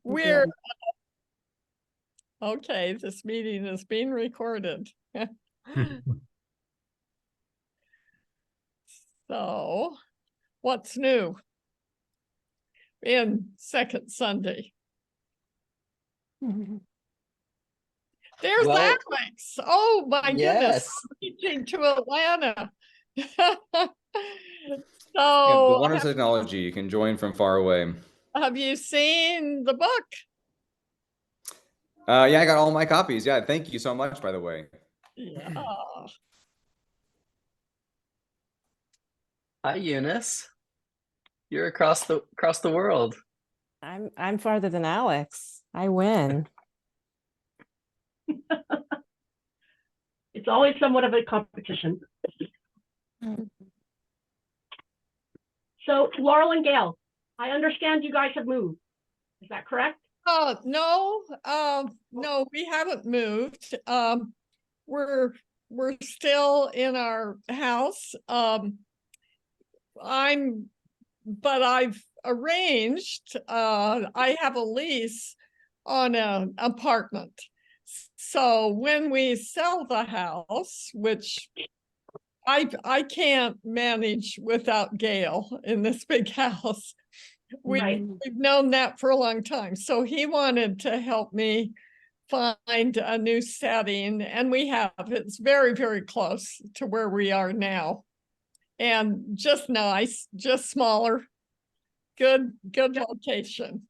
We're okay. This meeting is being recorded. So, what's new in Second Sunday? There's Well, Alex. Oh my goodness, yes. I'm teaching to Atlanta. Yeah, the So, wonders of technology. You can join from far away. have you seen the book? Yeah, I got all my copies. Yeah, thank you so much, by the way. Yeah. Hi, Eunice. You're across the world. I'm farther than Alex. I win. It's always somewhat of a competition. So Laurel and Gail, I understand you guys have moved. Is that correct? No, no, we haven't moved. We're still in our house. But I've arranged, I have a lease on an apartment. So when we sell the house, which I can't manage without Gail in this big house. Right. We've known that for a long time. So he wanted to help me find a new setting, and we have. It's very, very close to where we are now. And just nice, just smaller, good location.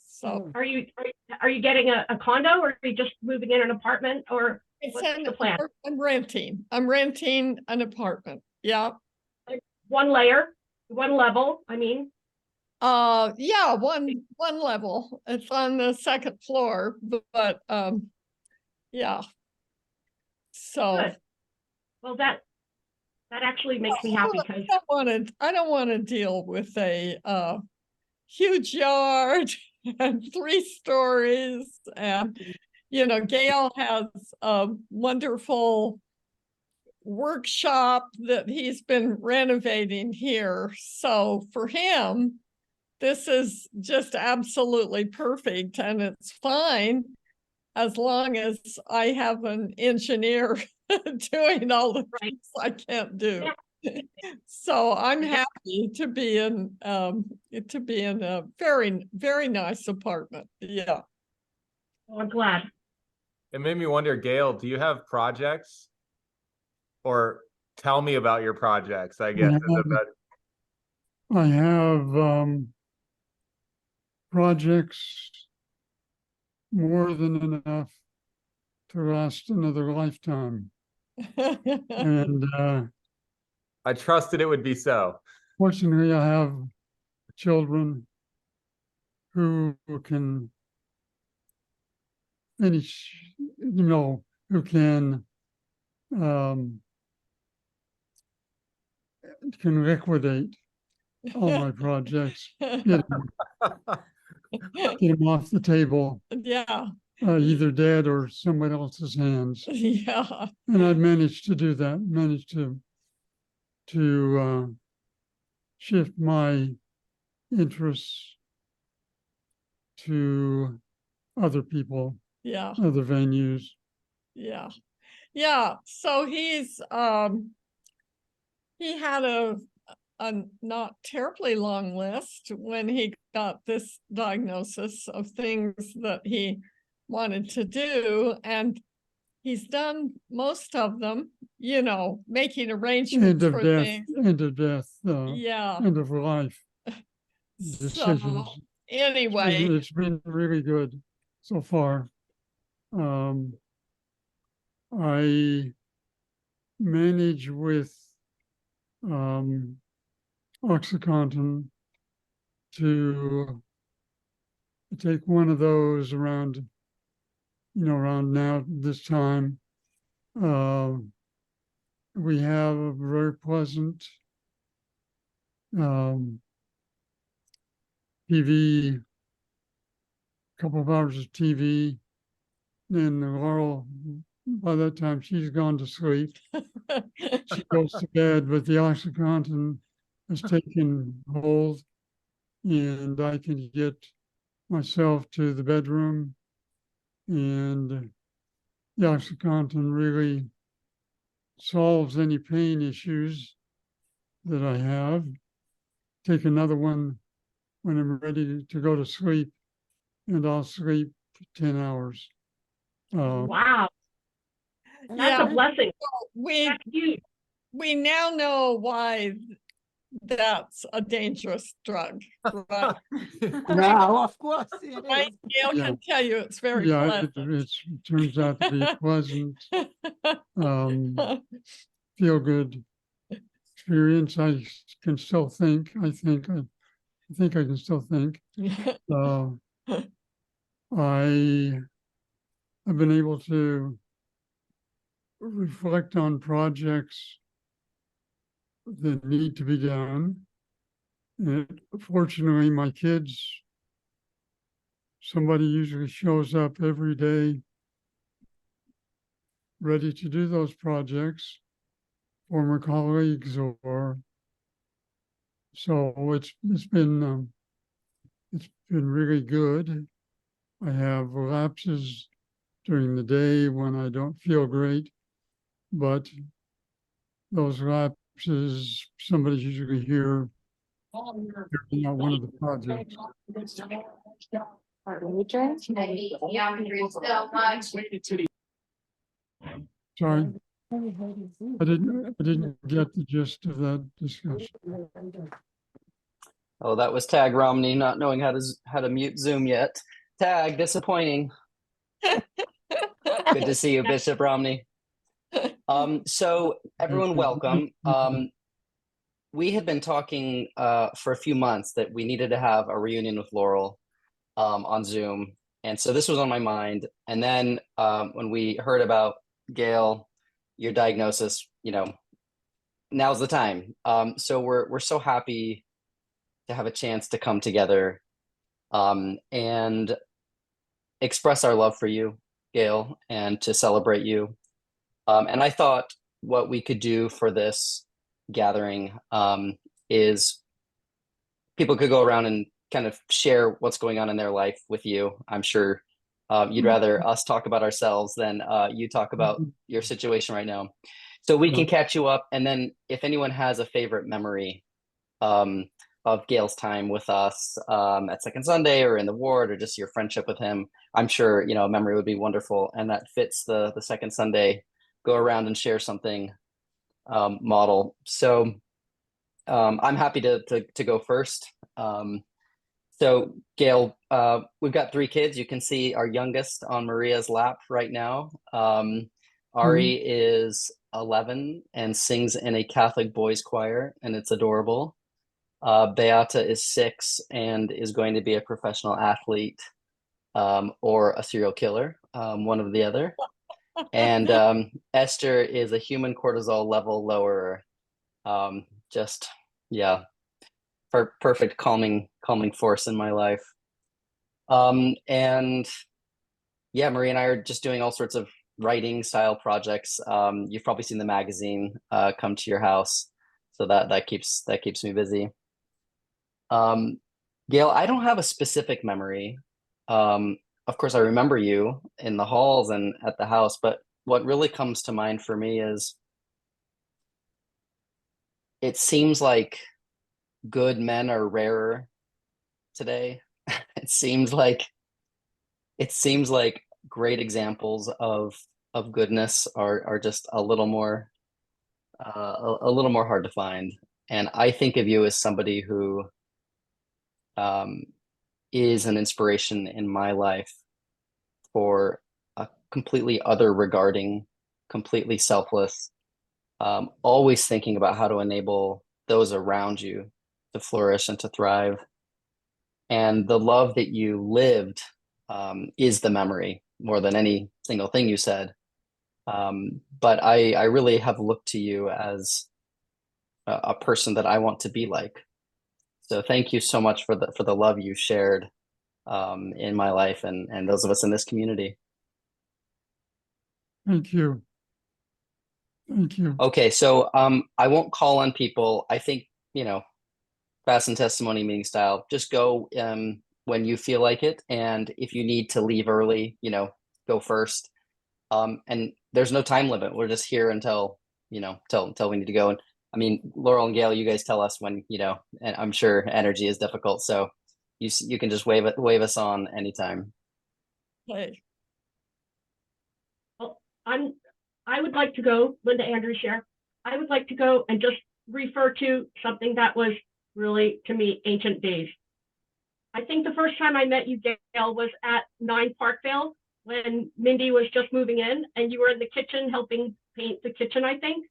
So Are you getting a condo, or are you just moving in an apartment, or what's the plan? I'm renting an apartment. Yeah. One level, I mean. Yeah, one level. It's on the second floor, but yeah. So Good. Well, that actually makes me happy, because I don't want to deal with a huge yard and 3 stories, and Gail has a wonderful workshop that he's been renovating here. So for him, this is just absolutely perfect, and it's fine as long as I have an engineer doing all the things I can't do. Yeah. So I'm happy to be in a very, very nice apartment. Yeah. Well, I'm glad. It made me wonder, Gail, do you have projects? Or tell me about your projects, I guess. I have projects more than enough to last another lifetime. And I trusted it would be so. Fortunately, I have children who can finish, who can liquidate all my projects, get them off the table. Yeah. Either dead or someone else's hands. Yeah. And I've managed to do that, managed to shift my interests to other people, yeah, other venues. Yeah. Yeah. So he had a not terribly long list when he got this diagnosis of things that he wanted to do, and he's done most of them, making arrangements for things. End of death, yeah, end of life decisions. So, anyway, it's been really good so far. I manage with OxyContin to take one of those around now this time. We have a very pleasant TV, couple of hours of TV. And Laurel, by that time, she's gone to sleep. She goes to bed, but the OxyContin has taken hold, and I can get myself to the bedroom, and the OxyContin really solves any pain issues that I have. Take another one when I'm ready to go to sleep, and I'll sleep 10 hours. Wow, that's Yeah, a blessing. we That's huge. we now know why that's a dangerous drug, right? Now, of course, it Right? is. Gail Yeah. can tell you it's very Yeah, it pleasant. turns out to be pleasant, feel good experience. I can still think. I think I can still think. Uh, I have been able to reflect on projects that need to be done. And fortunately, my kids, somebody usually shows up every day ready to do those projects, former colleagues, or so it's been really good. I have lapses during the day when I don't feel great, but those lapses, somebody's usually here carrying out one of the projects. Sorry, I didn't get the gist of that discussion. Oh, that was Tag Romney not knowing how to mute Zoom yet. Tag, disappointing. Good to see you, Bishop Romney. So everyone, welcome. We had been talking for a few months that we needed to have a reunion with Laurel on Zoom, and so this was on my mind. And then when we heard about Gail, your diagnosis, now's the time. So we're so happy to have a chance to come together and express our love for you, Gail, and to celebrate you. And I thought what we could do for this gathering is people could go around and kind of share what's going on in their life with you. I'm sure you'd rather us talk about ourselves than you talk about your situation right now. So we can catch you up. And then if anyone has a favorite memory of Gail's time with us at Second Sunday or in the ward or just your friendship with him, I'm sure, a memory would be wonderful. And that fits the Second Sunday go around and share something model. So I'm happy to go first. So Gail, we've got 3 kids. You can see our youngest on Maria's lap right now. Ari is 11 and sings in a Catholic boys choir, and it's adorable. Beata is 6 and is going to be a professional athlete or a serial killer, one or the other. And Esther is a human cortisol level lowerer. Just, yeah, perfect calming force in my life. And yeah, Marie and I are just doing all sorts of writing style projects. You've probably seen the magazine come to your house, so that keeps me busy. Gail, I don't have a specific memory. Of course, I remember you in the halls and at the house, but what really comes to mind for me is it seems like good men are rarer today. It seems like great examples of goodness are just a little more hard to find. And I think of you as somebody who is an inspiration in my life for a completely other regarding, completely selfless, always thinking about how to enable those around you to flourish and to thrive. And the love that you lived is the memory more than any single thing you said. But I really have looked to you as a person that I want to be like. So thank you so much for the love you shared in my life and those of us in this community. Thank you. Thank you. Okay, so I won't call on people. I think, fast and testimony meeting style, just go when you feel like it. And if you need to leave early, you know, go first. And there's no time limit. We're just here until, you know, till we need to go. And I mean, Laurel and Gail, you guys tell us when, you know, and I'm sure energy is difficult. So you can just wave us on anytime. Okay. Well, I would like to go, Linda Andrews share. I would like to go and just refer to something that was really, to me, ancient days. I think the first time I met you, Gail, was at 9 Parkville when Mindy was just moving in and you were in the kitchen helping paint the kitchen, I think.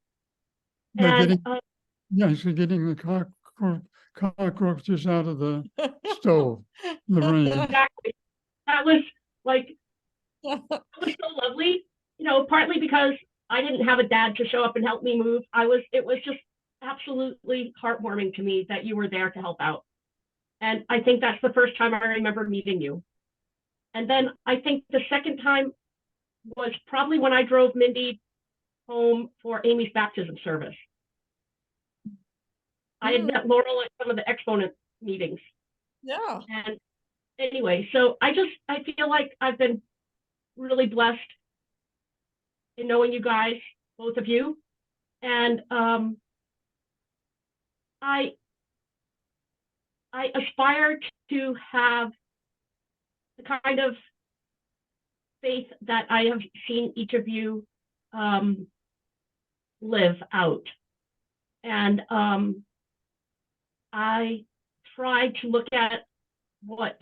Yeah, And so getting the cockroaches out of the stove, the rain. exactly, that was like, that was so lovely, you know, partly because I didn't have a dad to show up and help me move. It was just absolutely heartwarming to me that you were there to help out. And I think that's the first time I remember meeting you. And then I think the second time was probably when I drove Mindy home for Amy's baptism service. I had met Laurel at some of the exponent meetings. Yeah. And anyway, so I feel like I've been really blessed in knowing you guys, both of you. And I aspire to have the kind of faith that I have seen each of you live out. And I try to look at what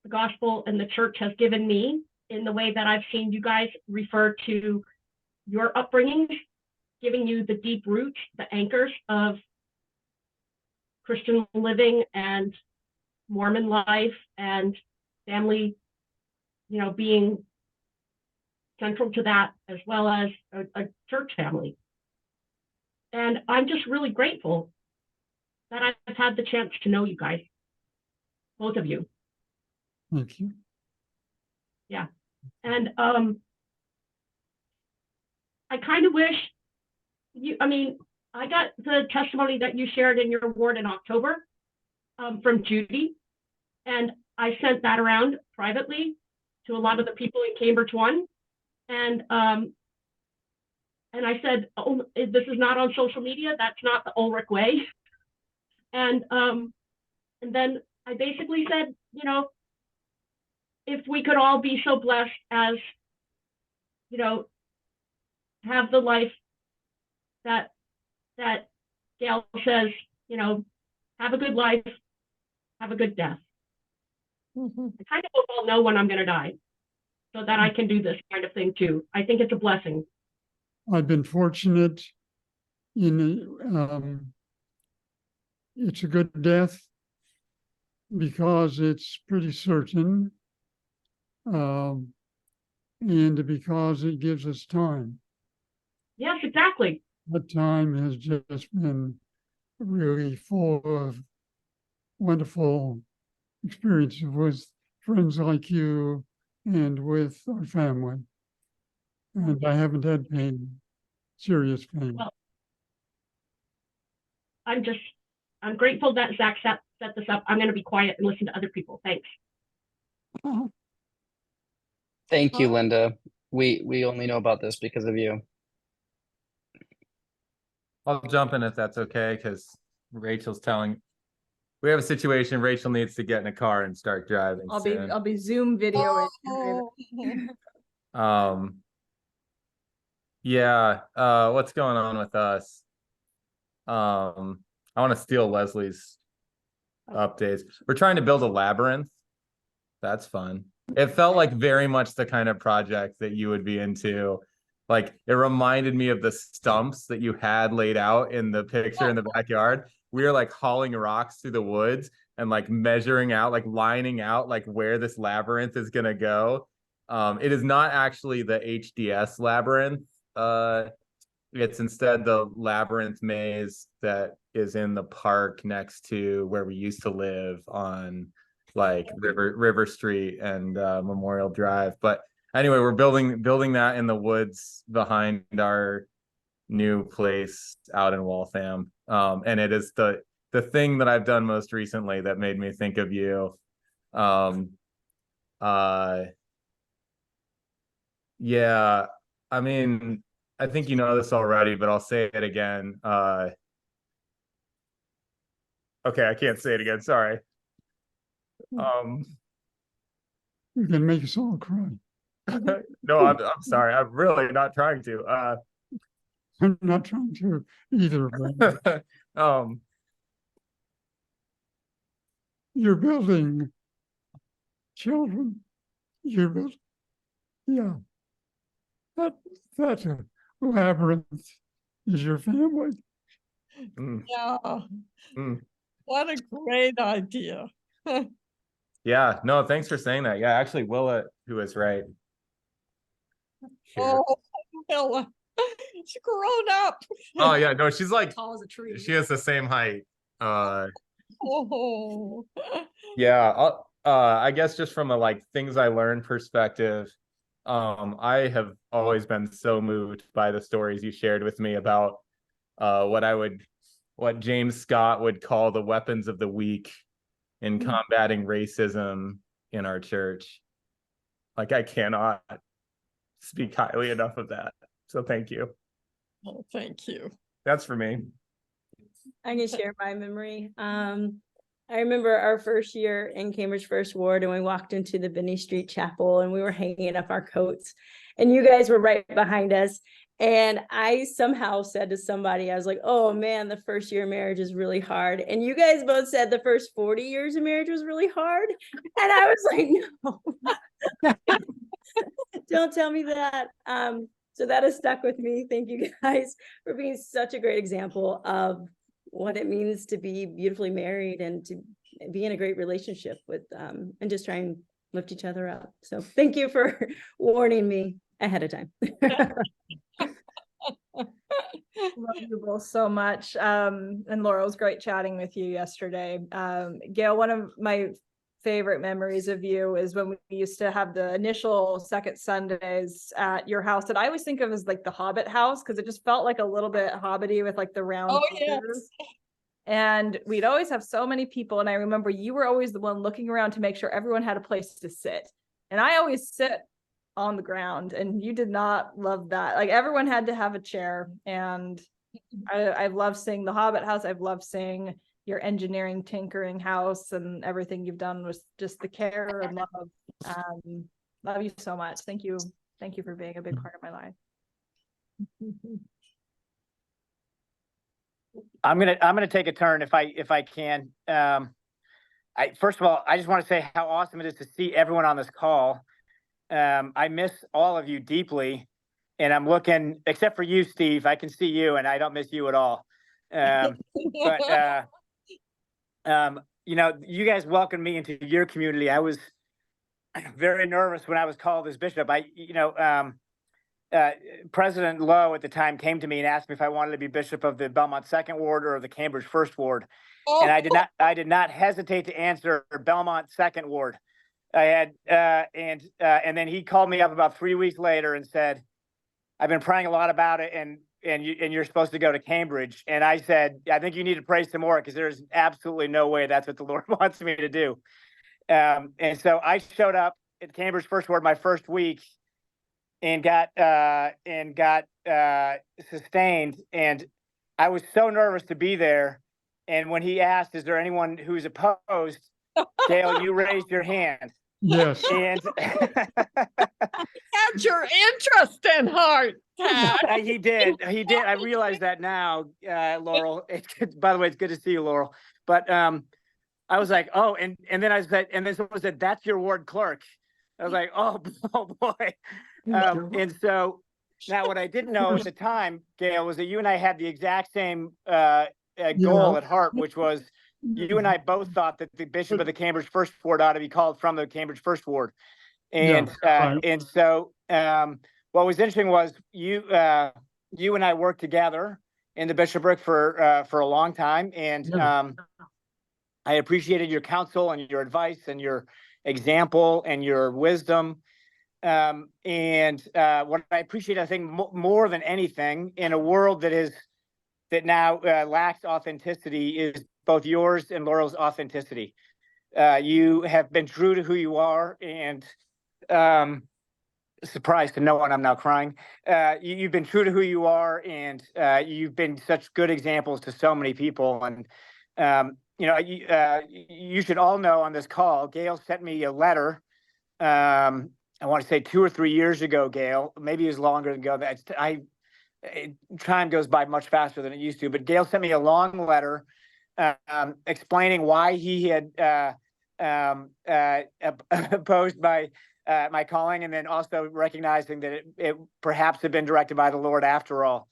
the gospel and the church has given me in the way that I've seen you guys refer to your upbringings, giving you the deep roots, the anchors of Christian living and Mormon life and family, you know, being central to that, as well as a church family. And I'm just really grateful that I've had the chance to know you guys, both of you. Thank you. Yeah. And I kind of wish I got the testimony that you shared in your ward in October from Judy, and I sent that around privately to a lot of the people in Cambridge 1. And I said, oh, this is not on social media. That's not the Ulrich way. And then I basically said, you know, if we could all be so blessed as, you know, have the life that Gail says, you know, have a good life, have a good death. I kind of hope I'll know when I'm going to die so that I can do this kind of thing too. I think it's a blessing. I've been fortunate in it's a good death because it's pretty certain, and because it gives us time. Yes, exactly. That time has just been really full of wonderful experiences with friends like you and with our family. And I haven't had pain, serious pain. Well, I'm grateful that Zach set this up. I'm going to be quiet and listen to other people. Thanks. Thank you, Linda. We only know about this because of you. I'll jump in if that's okay, because Rachel's telling. We have a situation. Rachel needs to get in a car and start driving. I'll be Zoom video. Yeah. What's going on with us? I want to steal Leslie's updates. We're trying to build a labyrinth. That's fun. It felt like very much the kind of project that you would be into. Like, it reminded me of the stumps that you had laid out in the picture in the backyard. We were like hauling rocks through the woods and like measuring out, like lining out like where this labyrinth is gonna go. It is not actually the HDS labyrinth. It's instead the labyrinth maze that is in the park next to where we used to live on like River Street and Memorial Drive. But anyway, we're building that in the woods behind our new place out in Waltham. And the thing that I've done most recently that made me think of you. Yeah, I mean, I think you know this already, but I'll say it again. Okay, I can't say it again. Sorry. You can make us all cry. No, I'm sorry. I'm really not trying to. I'm not trying to either. But you're building children. You're building, yeah. That's a labyrinth is your family. Yeah, mm. what a great idea. Yeah, no, thanks for saying that. Yeah, actually, Willa, who is right. Here. Oh, Willa, she's grown up. Oh yeah, no, she's like Tall as a tree. she has the same height. Oh. Yeah, I guess just from a like things I learned perspective, I have always been so moved by the stories you shared with me about what James Scott would call the weapons of the weak in combating racism in our church. Like I cannot speak highly enough of that. So thank you. Oh, thank you. That's for me. I can share my memory. I remember our first year in Cambridge First Ward, and we walked into the Binney Street Chapel, and we were hanging up our coats, and you guys were right behind us. And I somehow said to somebody, I was like, oh man, the first year of marriage is really hard. And you guys both said the first 40 years of marriage was really hard. And I was like, no, don't tell me that. So that has stuck with me. Thank you guys for being such a great example of what it means to be beautifully married and to be in a great relationship with and just try and lift each other up. So thank you for warning me ahead of time. Love you both so much. And Laura, it was great chatting with you yesterday. Gail, one of my favorite memories of you is when we used to have the initial second Sundays at your house that I always think of as like the Hobbit house, because it just felt like a little bit hobbity with like the round corners. And we'd always have so many people. And I remember you were always the one looking around to make sure everyone had a place to sit. And I always sit on the ground, and you did not love that. Like everyone had to have a chair. And I love seeing the Hobbit house. I've loved seeing your engineering tinkering house, and everything you've done was just the care and love. Love you so much. Thank you for being a big part of my life. I'm gonna take a turn if I can. First of all, I just want to say how awesome it is to see everyone on this call. I miss all of you deeply, and I'm looking, except for you, Steve. I can see you, and I don't miss you at all. But you know, you guys welcomed me into your community. I was very nervous when I was called as bishop. President Lowe at the time came to me and asked me if I wanted to be bishop of the Belmont Second Ward or the Cambridge First Ward, and I did not hesitate to answer Belmont Second Ward. I had and then he called me up about 3 weeks later and said, "I've been praying a lot about it, and you're supposed to go to Cambridge." And I said, "I think you need to pray some more, because there's absolutely no way that's what the Lord wants me to do." And so I showed up at Cambridge First Ward my first week, and got sustained. And I was so nervous to be there. And when he asked, "Is there anyone who's opposed?" Gail, you raised your hand. Yes. And Had your interest in heart, Tad. he did. I realize that now, Laurel. By the way, it's good to see you, Laurel. But I was like, oh, and then I said, and then someone said, "That's your ward clerk." I was like, oh boy. And so now what I didn't know at the time, Gail, was that you and I had the exact same goal at heart, which was you and I both thought that the bishop of the Cambridge First Ward ought to be called from the Cambridge First Ward. And and so what was interesting was you and I worked together in the bishopric for a long time, and I appreciated your counsel and your advice and your example and your wisdom. And what I appreciate, I think, more than anything in a world that now lacks authenticity, is both yours and Laurel's authenticity. You have been true to who you are, and surprised to no one, I'm now crying. You've been true to who you are, and you've been such good examples to so many people. And you should all know on this call, Gail sent me a letter. I want to say 2 or 3 years ago, Gail, maybe it was longer ago. Time goes by much faster than it used to. But Gail sent me a long letter explaining why he had opposed my calling, and then also recognizing that it perhaps had been directed by the Lord after all.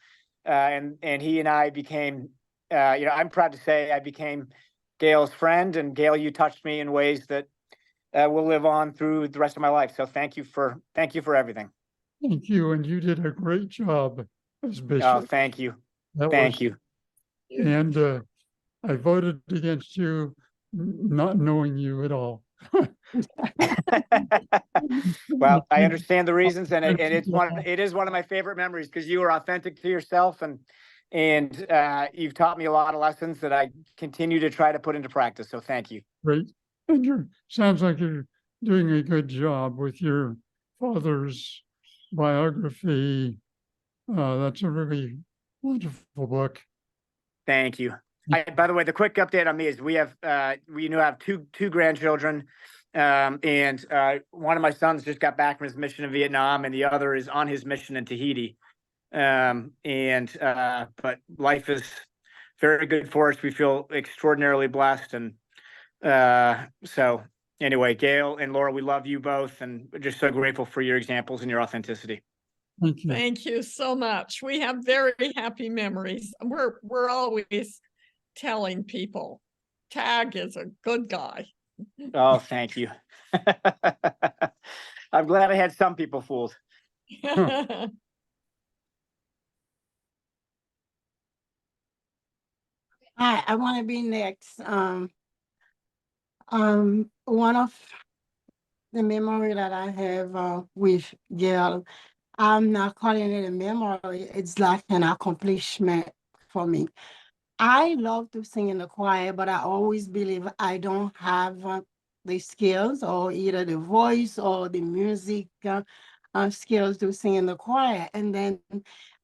And he and I became, I'm proud to say I became Gail's friend. And Gail, you touched me in ways that will live on through the rest of my life. So thank you for everything. Thank you, and you did a great job as Oh, bishop. thank you. That Thank was- you. And I voted against you, not knowing you at all. Well, I understand the reasons, and it is one of my favorite memories because you were authentic to yourself, and you've taught me a lot of lessons that I continue to try to put into practice. So thank you. Great. And sounds like you're doing a good job with your father's biography. That's a really wonderful book. Thank you. By the way, the quick update on me is we now have two grandchildren, and one of my sons just got back from his mission in Vietnam, and the other is on his mission in Tahiti. But life is very good for us. We feel extraordinarily blessed, and so anyway, Gail and Laura, we love you both, and we're just so grateful for your examples and your authenticity. Thank you. Thank you so much. We have very happy memories. We're always telling people, Tag is a good guy. Oh, thank you. I'm glad I had some people fooled. I want to be next. One of the memory that I have with Gail, I'm not calling it a memory. It's like an accomplishment for me. I love to sing in the choir, but I always believe I don't have the skills or either the voice or the music skills to sing in the choir. And then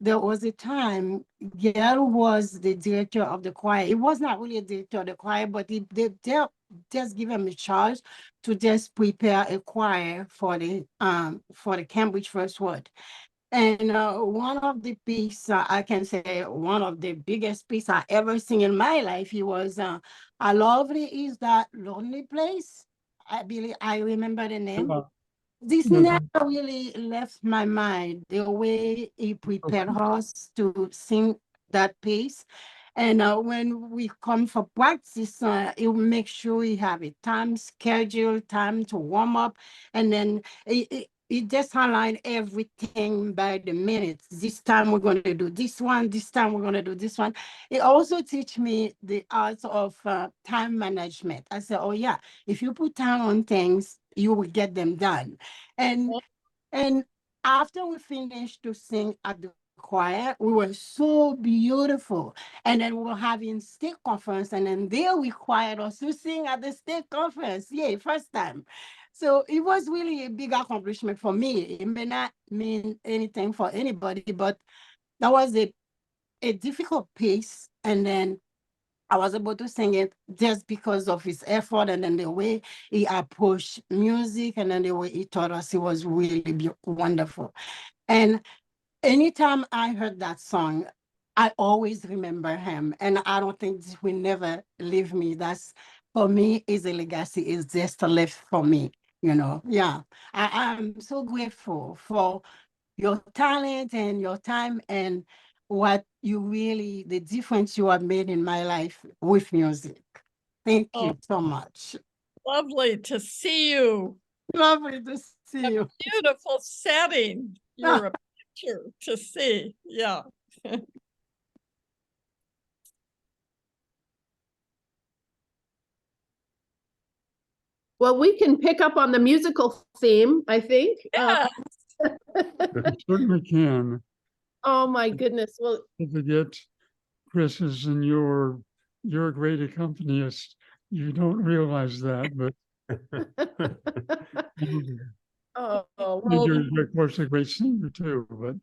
there was a time Gail was the director of the choir. It was not really a director of the choir, but they just give him a charge to just prepare a choir for the Cambridge First Word. And one of the piece, I can say one of the biggest piece I ever sing in my life, it was "I Lovely Is That Lonely Place." I believe I remember the name. This never really left my mind, the way he prepared us to sing that piece. And when we come for practice, it will make sure we have a time schedule, time to warm up, and then it just highlight everything by the minutes. This time we're going to do this one. This time we're going to do this one. It also teach me the art of time management. I said, oh yeah, if you put time on things, you will get them done. And after we finished to sing at the choir, we were so beautiful. And then we were having state conference, and then they required us to sing at the state conference. Yay, first time. So it was really a big accomplishment for me. It may not mean anything for anybody, but that was a difficult piece. And then I was able to sing it just because of his effort, and then the way he approached music, and then the way he taught us, it was really wonderful. And anytime I heard that song, I always remember him, and I don't think this will never leave me. That's, for me, is a legacy, is just a lift for me, Yeah, I'm so grateful for your talent and your time and the difference you have made in my life with music. Thank you so much. Lovely to see you. Lovely to see you. Beautiful setting. You're a picture to see. Yeah. Well, we can pick up on the musical theme, I think. Yes. You certainly can. Oh my goodness. Well, Don't forget Chris's and your you're a great accompanist. You don't realize that, but Oh, you're of course a great singer too, but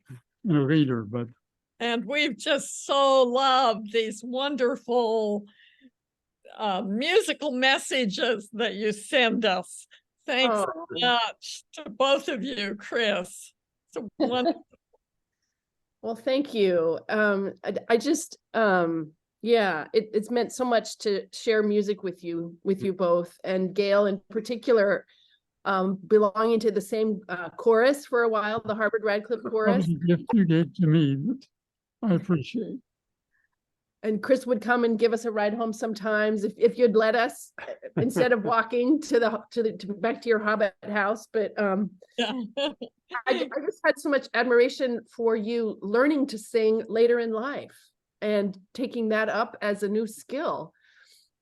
and a leader. But And we've just so loved these wonderful musical messages that you send us. Thanks so much to both of you, Chris. It's a wonderful. well, thank you. I just, yeah, it's meant so much to share music with you both, and Gail in particular, belonging to the same chorus for a while, the Harvard Radcliffe that chorus. was a gift you gave to me that I appreciate. And Chris would come and give us a ride home sometimes if you'd let us, instead of walking to back to your Hobbit house. But I just had so much admiration for you learning to sing later in life and taking that up as a new skill.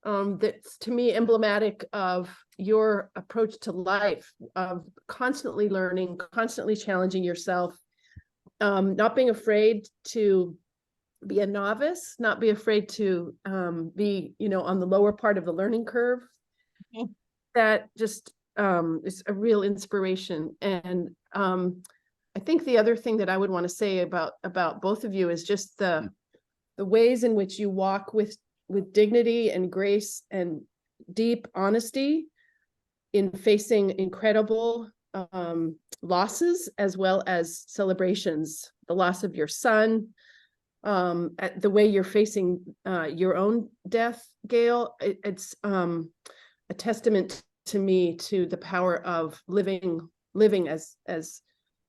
That's to me emblematic of your approach to life, of constantly learning, constantly challenging yourself, not being afraid to be a novice, not be afraid to be, on the lower part of the learning curve. That just is a real inspiration. And I think the other thing that I would want to say about both of you is just the ways in which you walk with dignity and grace and deep honesty in facing incredible losses as well as celebrations. The loss of your son, the way you're facing your own death, Gail, it's a testament to me to the power of living as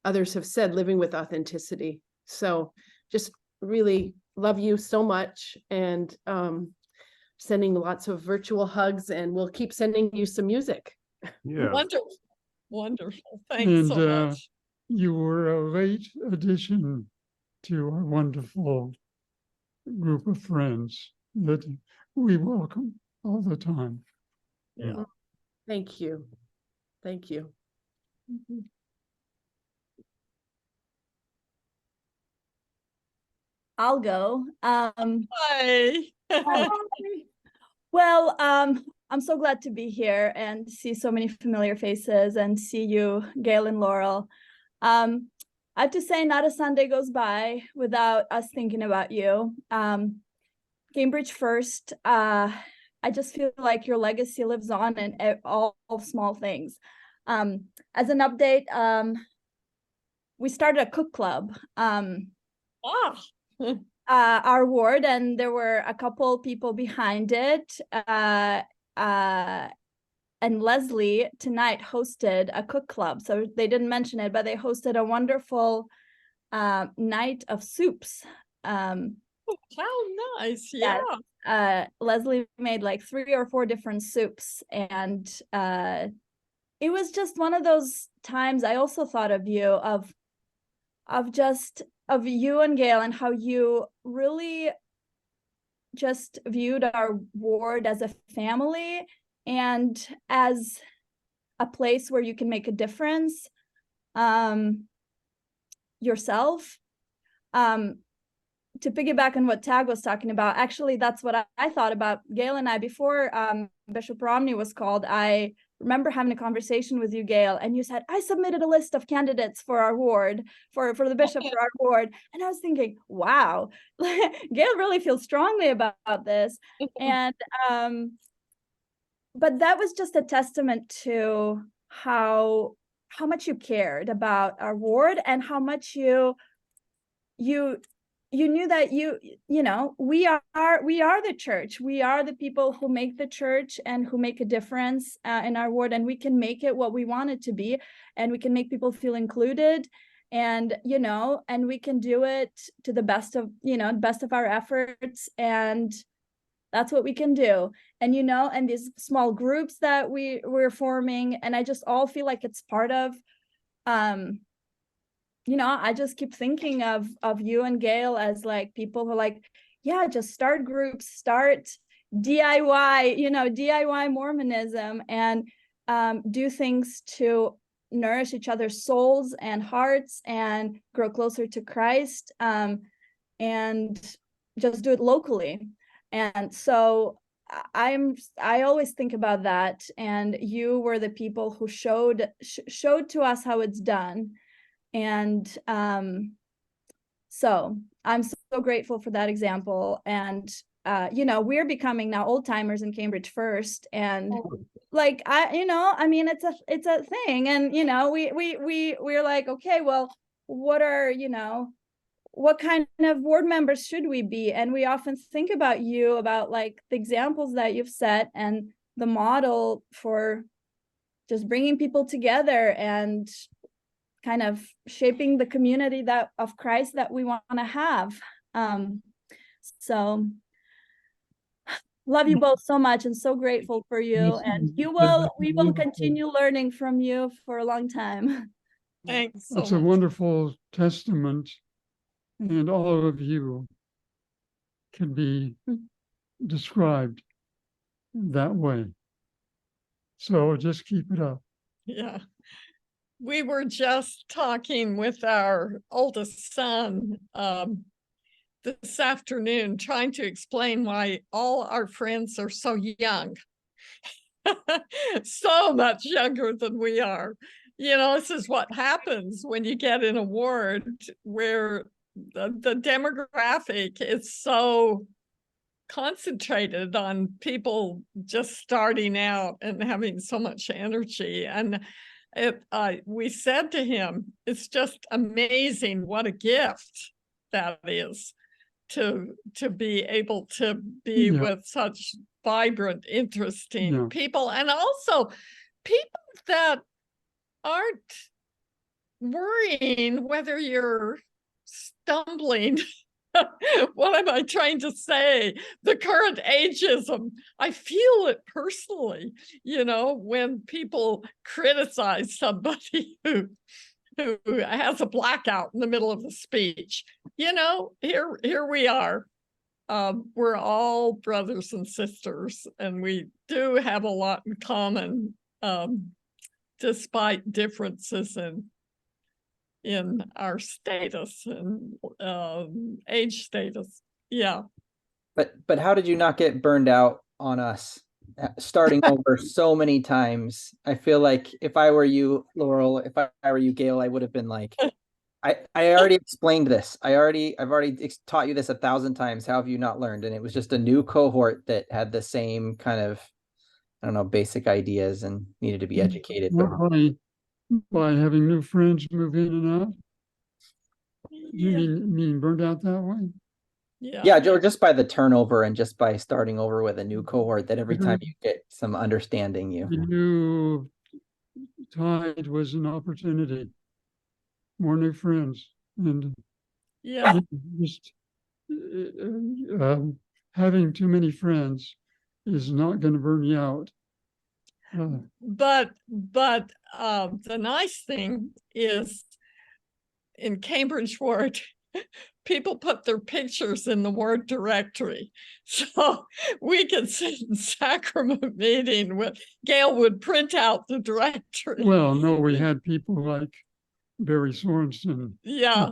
others have said, living with authenticity. So just really love you so much, and sending lots of virtual hugs, and we'll keep sending you some music. Yeah. Wonderful. Thanks so much. You were a late addition to our wonderful group of friends that we welcome all the time. Yeah. Thank you. Thank you. I'll go. Hi. Well, I'm so glad to be here and see so many familiar faces and see you, Gail and Laurel. I have to say, not a Sunday goes by without us thinking about you. Cambridge First, I just feel like your legacy lives on in all small things. As an update, we started a cook club. Our ward, and there were a couple people behind it. And Leslie tonight hosted a cook club. So they didn't mention it, but they hosted a wonderful night of soups. How nice. Yeah. Leslie made like 3 or 4 different soups, and it was just one of those times. I also thought of you, of you and Gail, and how you really just viewed our ward as a family and as a place where you can make a difference yourself. To piggyback on what Tag was talking about, actually, that's what I thought about. Gail and I, before Bishop Romney was called, I remember having a conversation with you, Gail, and you said, I submitted a list of candidates for our ward, for the bishop for our ward. And I was thinking, wow, Gail really feels strongly about this. And but that was just a testament to how much you cared about our ward, and how much you knew that we are the church. We are the people who make the church and who make a difference in our ward, and we can make it what we want it to be, and we can make people feel included, and and we can do it to the best of our efforts, and that's what we can do. And and these small groups that we're forming, and I just all feel like it's part of I just keep thinking of you and Gail as like people who are like, yeah, just start groups, start DIY, DIY Mormonism, and do things to nourish each other's souls and hearts and grow closer to Christ, and just do it locally. And so I always think about that, and you were the people who showed to us how it's done. And so I'm so grateful for that example. And you know, we're becoming now old timers in Cambridge First, and like I mean, it's a thing, and you know, we're like, okay, well, what are, you know, what kind of board members should we be? And we often think about you, about like the examples that you've set and the model for just bringing people together and kind of shaping the community of Christ that we want to have. So love you both so much, and so grateful for you. And we will continue learning from you for a long time. Thanks so That's much. a wonderful testament, and all of you can be described that way. So just keep it up. Yeah. We were just talking with our oldest son this afternoon, trying to explain why all our friends are so young. So much younger than we are. You know, this is what happens when you get in a ward where the demographic is so concentrated on people just starting out and having so much energy. And we said to him, it's just amazing what a gift that is to be able to be with such vibrant, interesting people, and also people that aren't worrying whether you're stumbling. What am I trying to say? The current ageism. I feel it personally, you know, when people criticize somebody who has a blackout in the middle of the speech. You know, here we are. We're all brothers and sisters, and we do have a lot in common, despite differences in our status and age status. Yeah. But how did you not get burned out on us starting over so many times? I feel like if I were you, Laurel, if I were you, Gail, I would have been like, I already explained this. I've already taught you this 1,000 times. How have you not learned? And it was just a new cohort that had the same kind of, I don't know, basic ideas and needed to be educated. But by having new friends move in and out? You mean burned out that way? Yeah, or just by the turnover and just by starting over with a new cohort, that every time you get some understanding, The new tide was an opportunity. More new friends, and just having too many friends is not going to burn you out. But the nice thing is, in Cambridge Ward, people put their pictures in the ward directory. So we could sit in sacrament meeting with Gail would print out the directory. Well, no, we had people like Barry Sorensen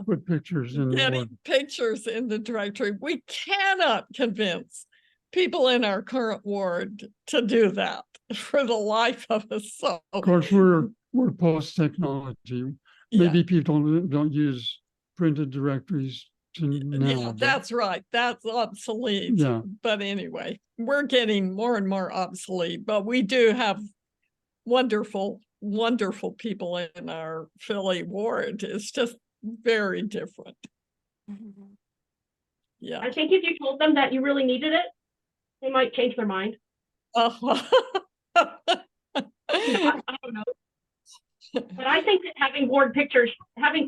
put pictures in the ward. Pictures in the directory. We cannot convince people in our current ward to do that for the life of us. So of course, we're post technology. Maybe people don't use printed directories now. That's right. That's obsolete. Yeah. But anyway, we're getting more and more obsolete, but we do have wonderful people in our Philly ward. It's just very different. Yeah. I think if you told them that you really needed it, they might change their mind. I don't know. But I think that having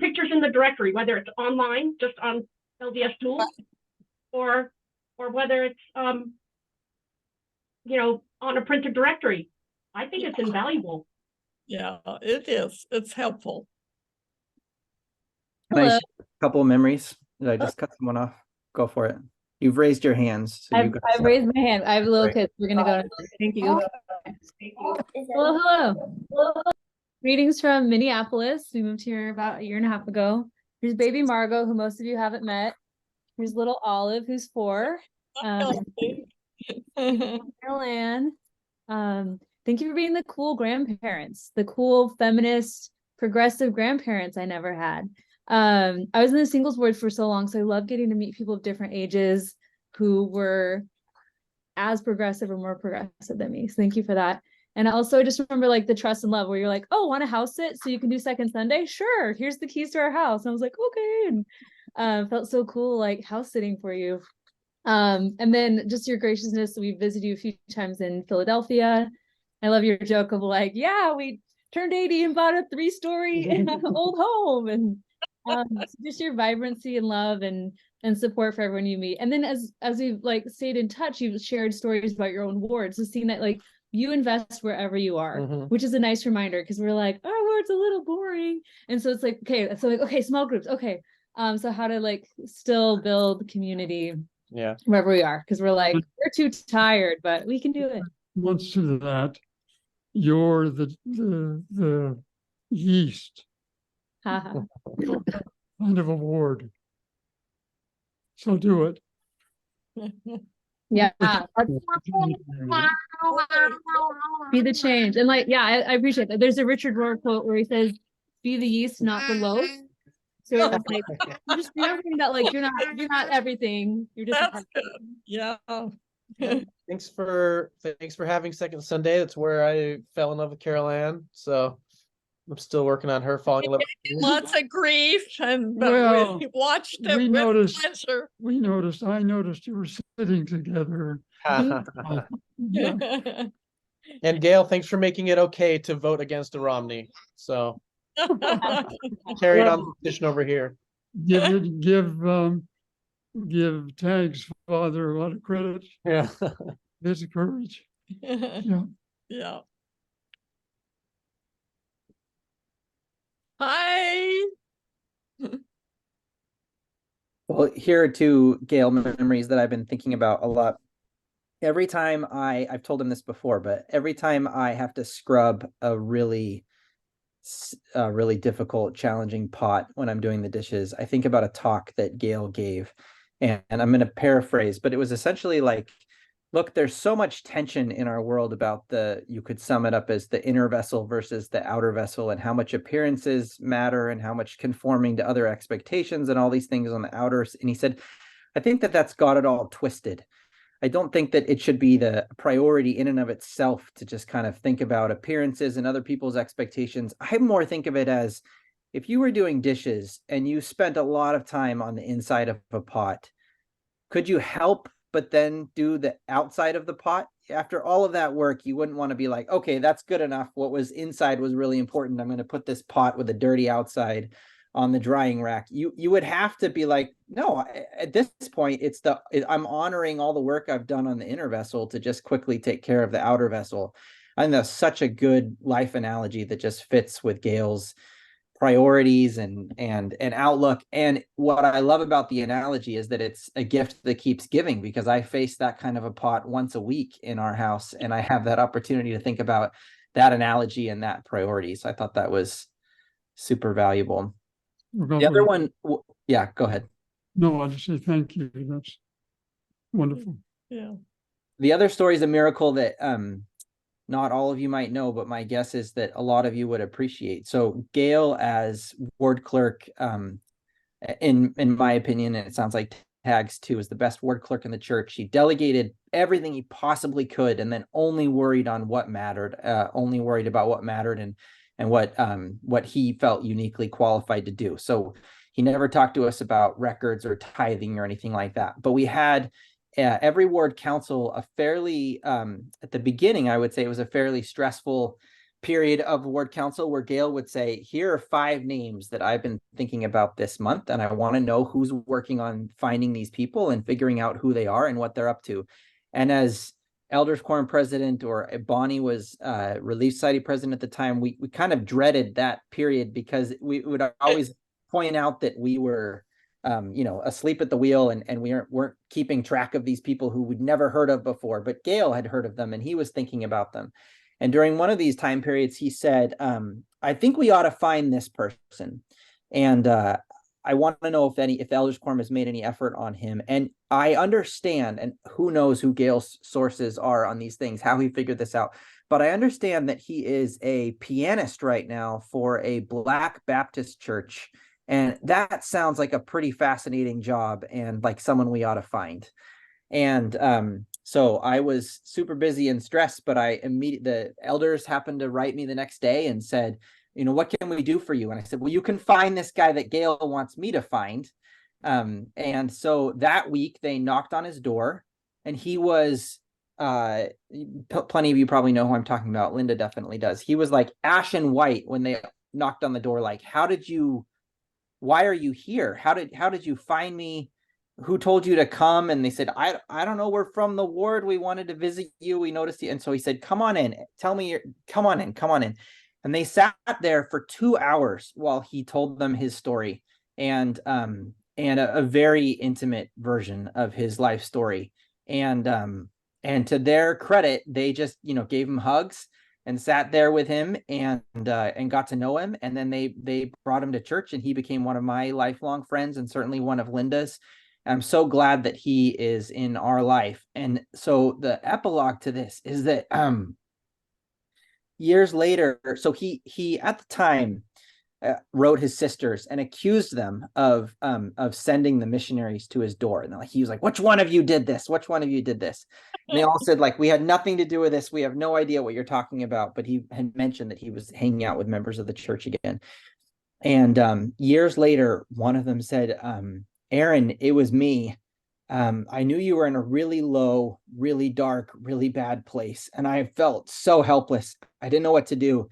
pictures in the directory, whether it's online, just on LDS tools, or whether it's you know, on a printed directory, I think it's invaluable. Yeah, it is. It's helpful. Can I share a couple of memories? Did I just cut someone off? Go for it. You've raised your hands. So I've raised my hand. I have little kids. We're gonna go. Thank you. Hello. Greetings from Minneapolis. We moved here about 1.5 years ago. Here's baby Margot, who most of you haven't met. Here's little Olive, who's 4. Thank Carol Ann, thank you for being the cool grandparents, the cool feminist, progressive grandparents I never had. I was in the singles ward for so long, so I love getting to meet people of different ages who were as progressive or more progressive than me. So thank you for that. And also I just remember like the trust and love where you're like, oh, want to house sit so you can do second Sunday? Sure. Here's the keys to our house. And I was like, okay. And felt so cool, like house sitting for you. And then just your graciousness. We visited you a few times in Philadelphia. I love your joke of like, yeah, we turned 80 and bought a 3-story old home. And just your vibrancy and love and support for everyone you meet. And then as we've like stayed in touch, you've shared stories about your own ward. So seeing that like you invest wherever you are, which is a nice reminder because we're like, our ward's a little boring. And so it's like, okay, so like, okay, small groups. Okay. So how to like still build community wherever we are, because we're like, we're too tired, but we can do it. Once to that, you're the yeast kind of award. So do it. Yeah. Be the change. And like, yeah, I appreciate that. There's a Richard Rohr quote where he says, be the yeast, not the loaf. So it's like, you're just remembering that like you're not everything. You're just That's good. Yeah. Thanks for having Second Sunday. That's where I fell in love with Carol Ann. So I'm still working on her falling in love. Lots of grief, and Well, we watched it we with noticed- pleasure. I noticed you were sitting together. Yeah. And Gail, thanks for making it okay to vote against a Romney. So carried on the petition over here. Give Tag's father a lot of credit. Yeah. His courage. Yeah. Yeah. Hi. Well, here are two Gail memories that I've been thinking about a lot. Every time I've told him this before, but every time I have to scrub a really difficult, challenging pot when I'm doing the dishes, I think about a talk that Gail gave, and I'm going to paraphrase, but it was essentially like, look, there's so much tension in our world about you could sum it up as the inner vessel versus the outer vessel, and how much appearances matter and how much conforming to other expectations and all these things on the outer. And he said, I think that's got it all twisted. I don't think that it should be the priority in and of itself to just kind of think about appearances and other people's expectations. I more think of it as if you were doing dishes and you spent a lot of time on the inside of a pot, could you help but then do the outside of the pot? After all of that work, you wouldn't want to be like, okay, that's good enough. What was inside was really important. I'm going to put this pot with a dirty outside on the drying rack. You would have to be like, no, at this point, I'm honoring all the work I've done on the inner vessel to just quickly take care of the outer vessel. I think that's such a good life analogy that just fits with Gail's priorities and outlook. And what I love about the analogy is that it's a gift that keeps giving, because I face that kind of a pot once a week in our house, and I have that opportunity to think about that analogy and that priority. So I thought that was super valuable. The other one, yeah, go ahead. No, I'll just say thank you. That's wonderful. Yeah. The other story is a miracle that not all of you might know, but my guess is that a lot of you would appreciate. So Gail, as ward clerk, in my opinion, and it sounds like Tags too, is the best ward clerk in the church. He delegated everything he possibly could, and then only worried on what mattered, only worried about what mattered and what he felt uniquely qualified to do. So he never talked to us about records or tithing or anything like that. But we had every ward council a fairly, at the beginning, I would say it was a fairly stressful period of ward council where Gail would say, here are 5 names that I've been thinking about this month, and I want to know who's working on finding these people and figuring out who they are and what they're up to. And as Elders Quorum president, or Bonnie was Relief Society president at the time, we kind of dreaded that period, because we would always point out that we were asleep at the wheel, and we weren't keeping track of these people who we'd never heard of before, but Gail had heard of them and he was thinking about them. And during one of these time periods, he said, I think we ought to find this person. And I want to know if Elders Quorum has made any effort on him. And I understand, and who knows who Gail's sources are on these things, how he figured this out. But I understand that he is a pianist right now for a Black Baptist church. And that sounds like a pretty fascinating job and like someone we ought to find. And so I was super busy and stressed, but the elders happened to write me the next day and said, what can we do for you? And I said, well, you can find this guy that Gail wants me to find. And so that week they knocked on his door, and he was, plenty of you probably know who I'm talking about. Linda definitely does. He was like ashen white when they knocked on the door. Like, why are you here? How did you find me? Who told you to come? And they said, I don't know. We're from the ward. We wanted to visit you. We noticed you. And so he said, come on in. Come on in. And they sat there for 2 hours while he told them his story and a very intimate version of his life story. And to their credit, they just, gave him hugs and sat there with him and got to know him. And then they brought him to church, and he became one of my lifelong friends and certainly one of Linda's. I'm so glad that he is in our life. And so the epilogue to this is that years later, so he at the time wrote his sisters and accused them of sending the missionaries to his door. And he was like, which one of you did this? Which one of you did this? And they all said, like, we had nothing to do with this. We have no idea what you're talking about. But he had mentioned that he was hanging out with members of the church again. And years later, one of them said, Aaron, it was me. I knew you were in a really low, really dark, really bad place. And I felt so helpless. I didn't know what to do.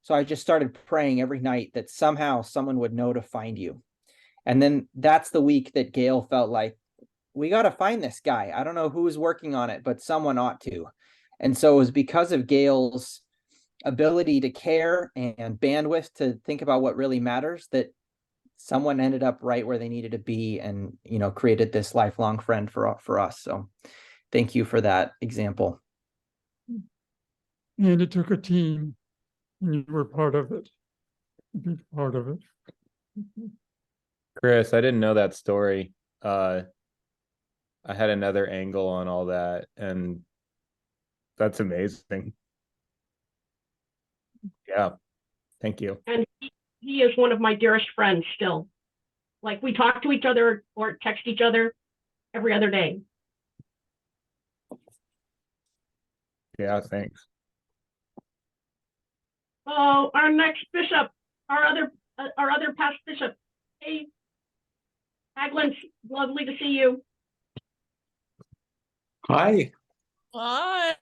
So I just started praying every night that somehow someone would know to find you. And then that's the week that Gail felt like, we got to find this guy. I don't know who's working on it, but someone ought to. And so it was because of Gail's ability to care and bandwidth to think about what really matters that someone ended up right where they needed to be and, created this lifelong friend for us. So thank you for that example. And it took a team, and you were part of it. A big part of it. Chris, I didn't know that story. I had another angle on all that, and that's amazing. Yeah, thank you. And he is one of my dearest friends still. Like, we talk to each other or text each other every other day. Yeah, thanks. Oh, our next bishop, our other past bishop. Hey, Haglin, lovely to see you. Hi. Hi.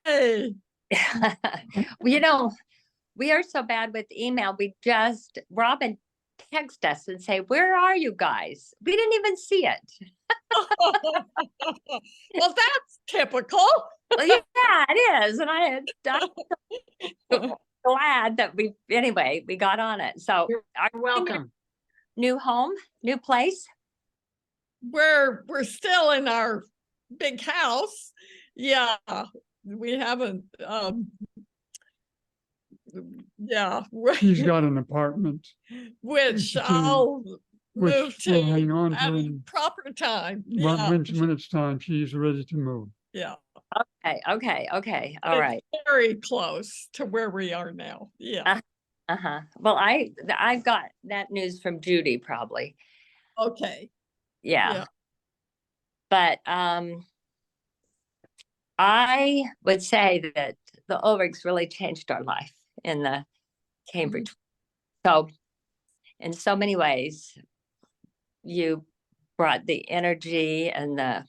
Well, we are so bad with email. Robin text us and say, where are you guys? We didn't even see it. Well, that's typical. Well, yeah, it is. And I'm glad that we got on it. So You're welcome. New home, new place. We're still in our big house. Yeah, we haven't. Yeah, He's got an apartment, which I'll move to we'll hang on to at him. proper time. When Yeah, it's time, she's ready to move. yeah. Okay. All It's right. very close to where we are now. Yeah. Well, I got that news from Judy probably. Okay. Yeah. But I would say that the Ulrichs really changed our life in the Cambridge. So in so many ways, you brought the energy and the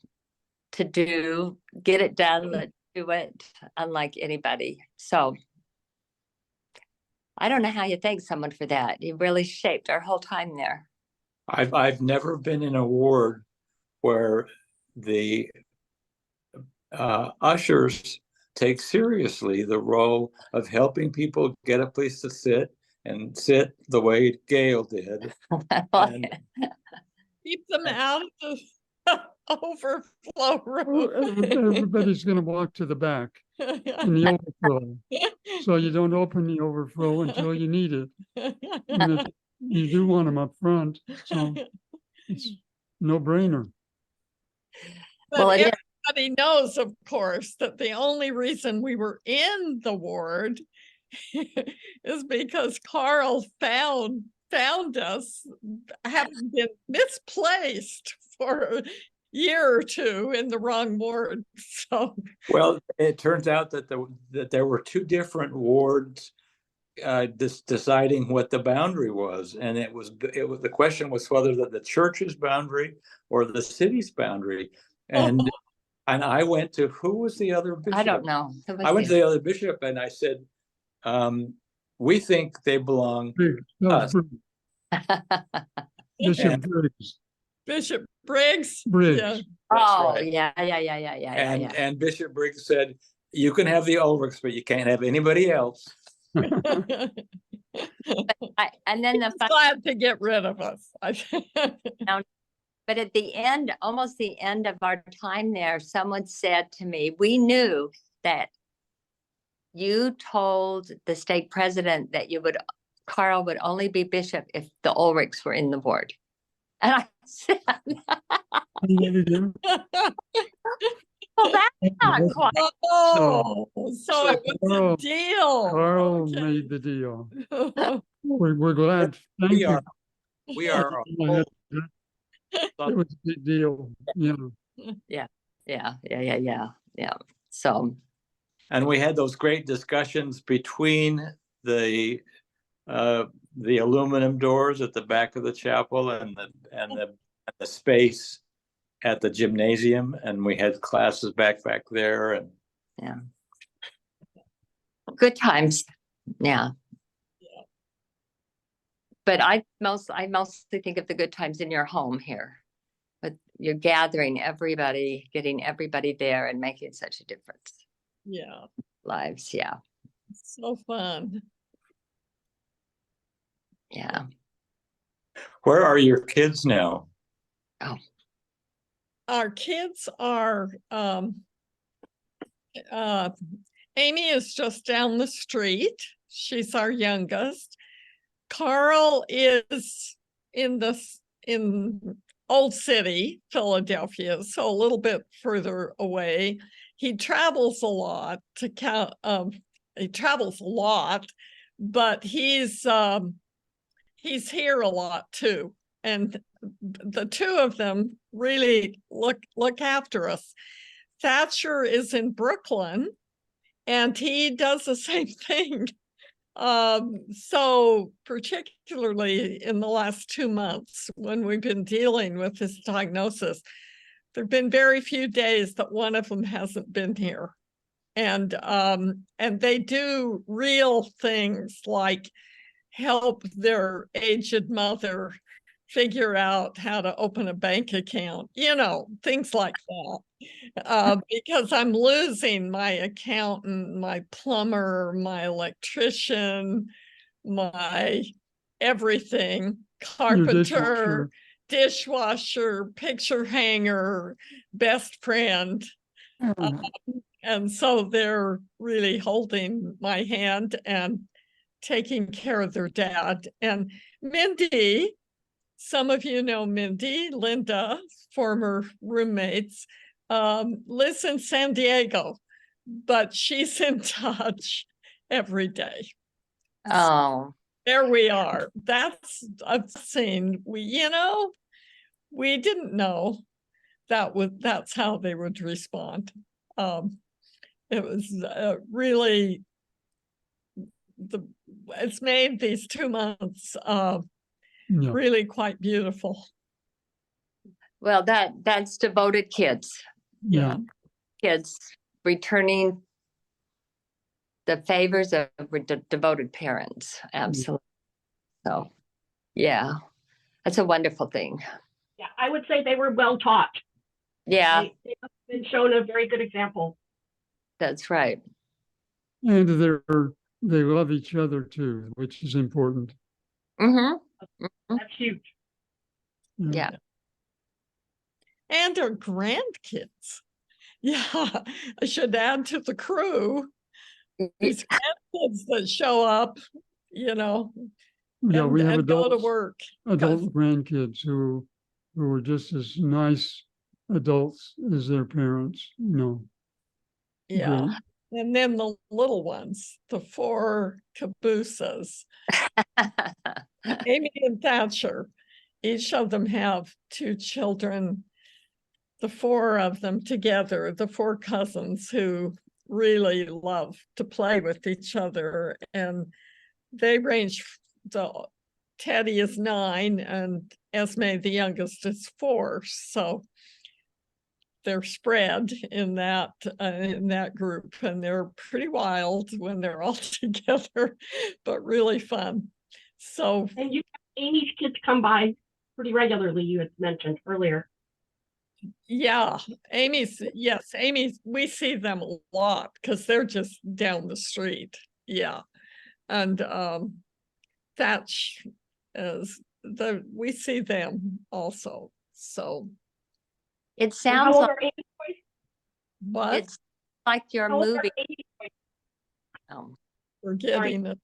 get it done, let's do it, unlike anybody. So I don't know how you thank someone for that. You really shaped our whole time there. I've never been in a ward where the ushers take seriously the role of helping people get a place to sit and sit the way Gail did. And keep them out of the overflow room. Everybody's going to walk to the back in the overflow. So you don't open the overflow until you need it. And you do want them up front. So It's no brainer. But Well, it is. everybody knows, of course, that the only reason we were in the ward is because Carl found us having been misplaced for a year or two in the wrong ward. So Well, it turns out that there were two different wards deciding what the boundary was, and it was the question was whether the church's boundary or the city's boundary, and I went to, who was the other bishop? I don't know. I went to the other bishop and I said, we think they belong to us. Bishop Briggs. Bishop Briggs. Briggs. Yeah. Oh, right. yeah. And Bishop Briggs said, you can have the Ulrichs, but you can't have anybody else. And then the glad to get rid of us. But at the end, almost the end of our time there, someone said to me, we knew that you told the stake president that Carl would only be bishop if the Ulrichs were in the ward. And I said, well, that's not quite. Oh, so it was a deal. Carl made the deal. We're glad. Thank We you. are. We are. It was a big deal. Yeah. Yeah. So. And we had those great discussions between the aluminum doors at the back of the chapel and the space at the gymnasium, and we had classes back there, and yeah, good times. Yeah. But I mostly think of the good times in your home here, but you're gathering everybody, getting everybody there, and making such a difference. Yeah. Lives, yeah. So fun. Yeah. Where are your kids now? Oh. Our kids are Amy is just down the street. She's our youngest. Carl is in Old City, Philadelphia, so a little bit further away. He travels a lot but he's here a lot too. And the two of them really look after us. Thatcher is in Brooklyn and he does the same thing. So particularly in the last 2 months when we've been dealing with this diagnosis, there've been very few days that one of them hasn't been here. And they do real things like help their aged mother figure out how to open a bank account, things like that. Because I'm losing my accountant, my plumber, my electrician, my everything, carpenter, dishwasher, picture hanger, best friend. And so they're really holding my hand and taking care of their dad. And Mindy, some of you know Mindy, Linda, former roommates, lives in San Diego, but she's in touch every day. Oh. There we are. That's a scene. We didn't know that's how they would respond. It was really it's made these 2 months really quite beautiful. Well, that's devoted kids. Yeah. Kids returning the favors of devoted parents. Absolutely. So, yeah, that's a wonderful thing. Yeah, I would say they were well taught. Yeah. They have been shown a very good example. That's right. And they love each other too, which is important. That's huge. Yeah. And our grandkids. Yeah, I should add to the crew these grandkids that show up, Yeah, we have and go to adult work. grandkids who who were just as nice adults as their parents, Yeah. Great. And then the little ones, the 4 cabooses, Amy and Thatcher, each of them have 2 children, the 4 of them together, the 4 cousins who really love to play with each other. And they range, Teddy is 9 and Esme, the youngest, is 4. So they're spread in that group, and they're pretty wild when they're all together, but really fun. So, and you Amy's kids come by pretty regularly, you had mentioned earlier. Yeah, Amy's, we see them a lot because they're just down the street. Yeah. And Thatch is we see them also. So it sounds how old like are Amy's boys? what? it's like you're How old are moving. Amy's boys? We're getting it.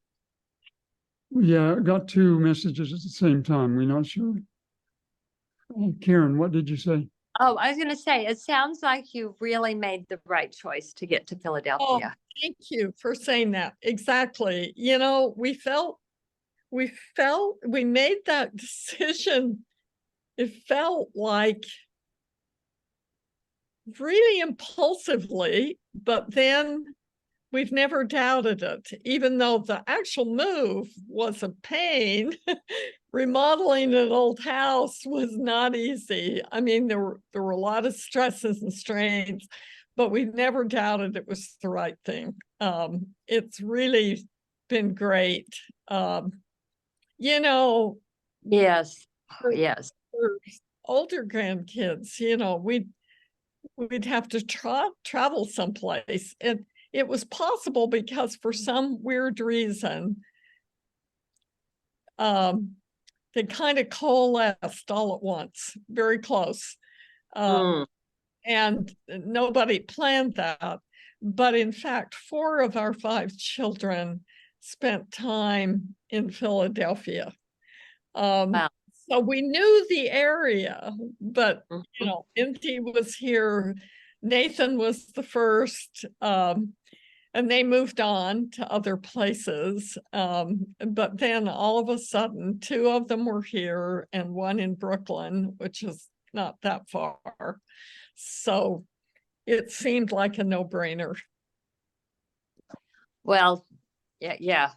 Yeah, I got 2 messages at the same time. We're not sure. Karen, what did you say? Oh, I was going to say, it sounds like you really made the right choice to get to Oh, Philadelphia. thank you for saying that. Exactly. We made that decision. It felt like really impulsively, but then we've never doubted it, even though the actual move was a pain. Remodeling an old house was not easy. I mean, there were a lot of stresses and strains, but we've never doubted it was the right thing. It's really been great. Yes, for yes. older grandkids, we'd have to travel someplace. And it was possible because for some weird reason, they kind of coalesced all at once, very close. And nobody planned that. But in fact, 4 of our 5 children spent time in Philadelphia. Wow. So we knew the area, but Inti was here, Nathan was the first, and they moved on to other places. But then all of a sudden, 2 of them were here and 1 in Brooklyn, which is not that far. So it seemed like a no-brainer. Well, yeah,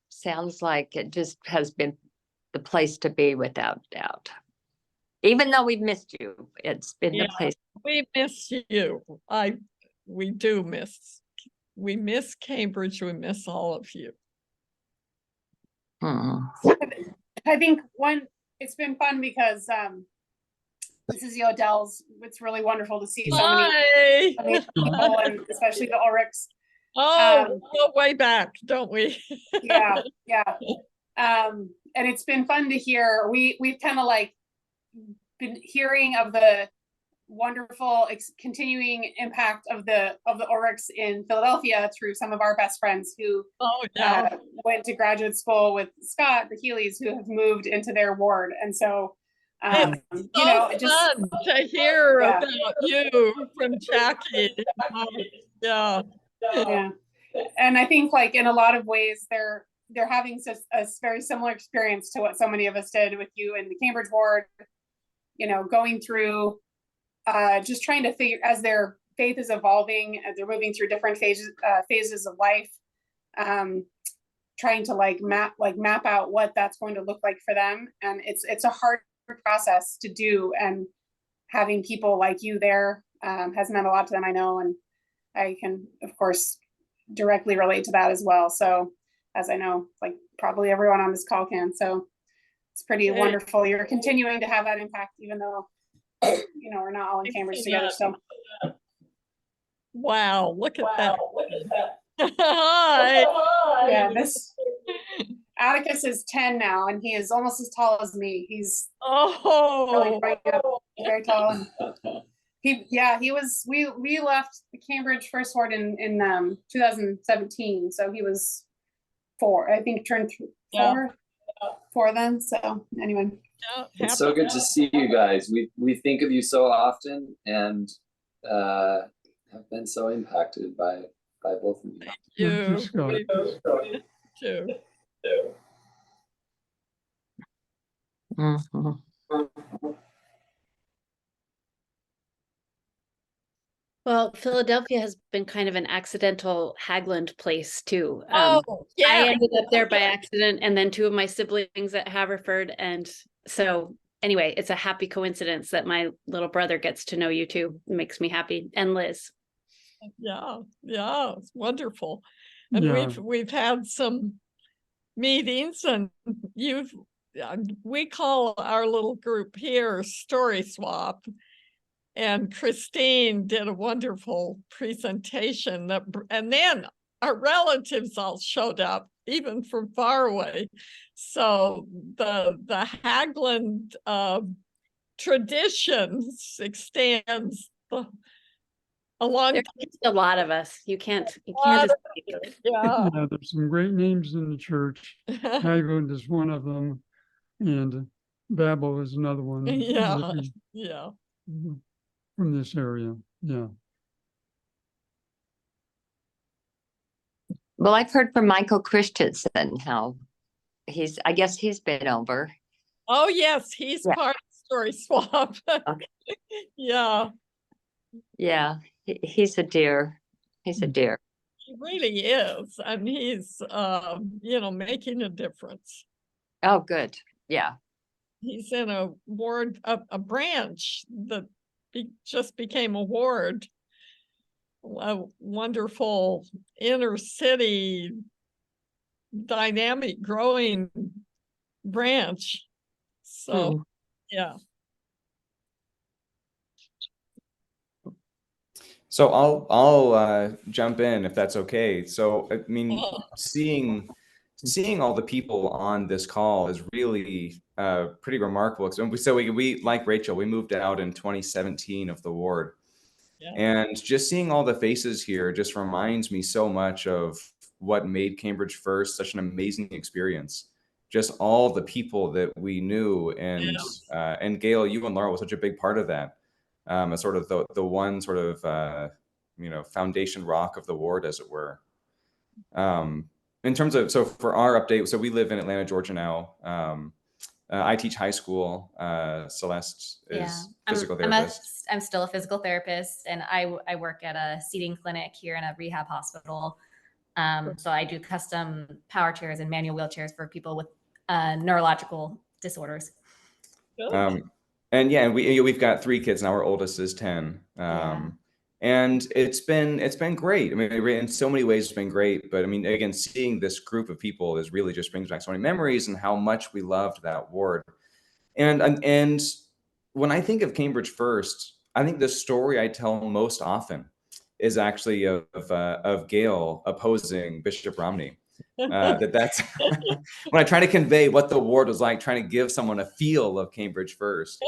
sounds like it just has been the place to be without doubt. Even though we've missed you, it's been the place. We miss you. We miss Cambridge. We miss all of you. I think it's been fun because this is the Odell's. It's really wonderful to see so many people, and especially the Ulrichs. Oh, we go way back, don't we? Yeah. And it's been fun to hear. We've kind of like been hearing of the wonderful continuing impact of the Ulrichs in Philadelphia through some of our best friends who went to graduate school with Scott, the Healy's, who have moved into their ward. And so it's fun to hear about you from Jackie. Yeah. And I think like in a lot of ways they're having a very similar experience to what so many of us did with you in the Cambridge ward, going through just trying to figure, as their faith is evolving, as they're moving through different phases of life, trying to map out what that's going to look like for them. And it's a hard process to do, and having people like you there has meant a lot to them, I know, and I can of course directly relate to that as well. So as I know, like probably everyone on this call can, so it's pretty wonderful. You're continuing to have that impact, even though we're not all in Cambridge together. So wow, look at that. Hi. Yeah, this Atticus is 10 now, and he is almost as tall as me. He's really very tall. He was. We left the Cambridge First Ward in 2017, so he was 4. I think turned 4. for them. So anyway. It's so good to see you guys. We think of you so often and have been so impacted by both of you. Thank you. Scott. We too. Well, Philadelphia has been kind of an accidental Hagland place too. Oh, yeah. I ended up there by accident, and then two of my siblings at Haverford. And so anyway, it's a happy coincidence that my little brother gets to know you too. It makes me happy. And Liz. Yeah, it's wonderful. And Yeah. we've had some meetings, and we call our little group here Story Swap. And Christine did a wonderful presentation and then our relatives all showed up, even from far away. So the Hagland traditions extends a long There's a lot of us. You can't yeah. Yeah, there's some great names in the church. Hagland is one of them, and Babel is another one. Yeah. From this area, yeah. Well, I've heard from Michael Christensen how I guess he's been over. Oh yes, he's part of Story Swap. Okay. Yeah. Yeah, he's a dear. He's a dear. He really is, and he's making a difference. Oh, good. Yeah. He's in a ward, a branch that just became a ward. A wonderful inner city, dynamic, growing branch. So, yeah. So I'll jump in if that's okay. So I mean, seeing all the people on this call is really pretty remarkable. So we like Rachel, we moved out in 2017 of the ward. Yeah. And just seeing all the faces here just reminds me so much of what made Cambridge First such an amazing experience. Just all the people that we knew, and Gail, you and Laura was such a big part of that. As sort of the one sort of foundation rock of the ward, as it were. In terms of, so for our update, so we live in Atlanta, Georgia now. I teach high school. Celeste is physical therapist. I'm still a physical therapist, and I work at a seating clinic here in a rehab hospital. So I do custom power chairs and manual wheelchairs for people with neurological disorders. And yeah, we've got 3 kids now. Our oldest is 10. And it's been great. I mean, in so many ways, it's been great. But I mean, again, seeing this group of people is really just brings back so many memories and how much we loved that ward. And when I think of Cambridge First, I think the story I tell most often is actually of Gail opposing Bishop Romney. That's when I try to convey what the ward was like, trying to give someone a feel of Cambridge First.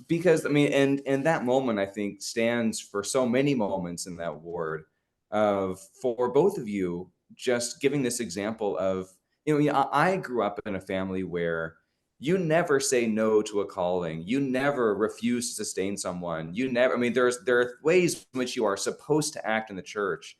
Because I mean, and that moment I think stands for so many moments in that ward for both of you, just giving this example of, I grew up in a family where you never say no to a calling. You never refuse to sustain someone. You never, I mean, there are ways in which you are supposed to act in the church.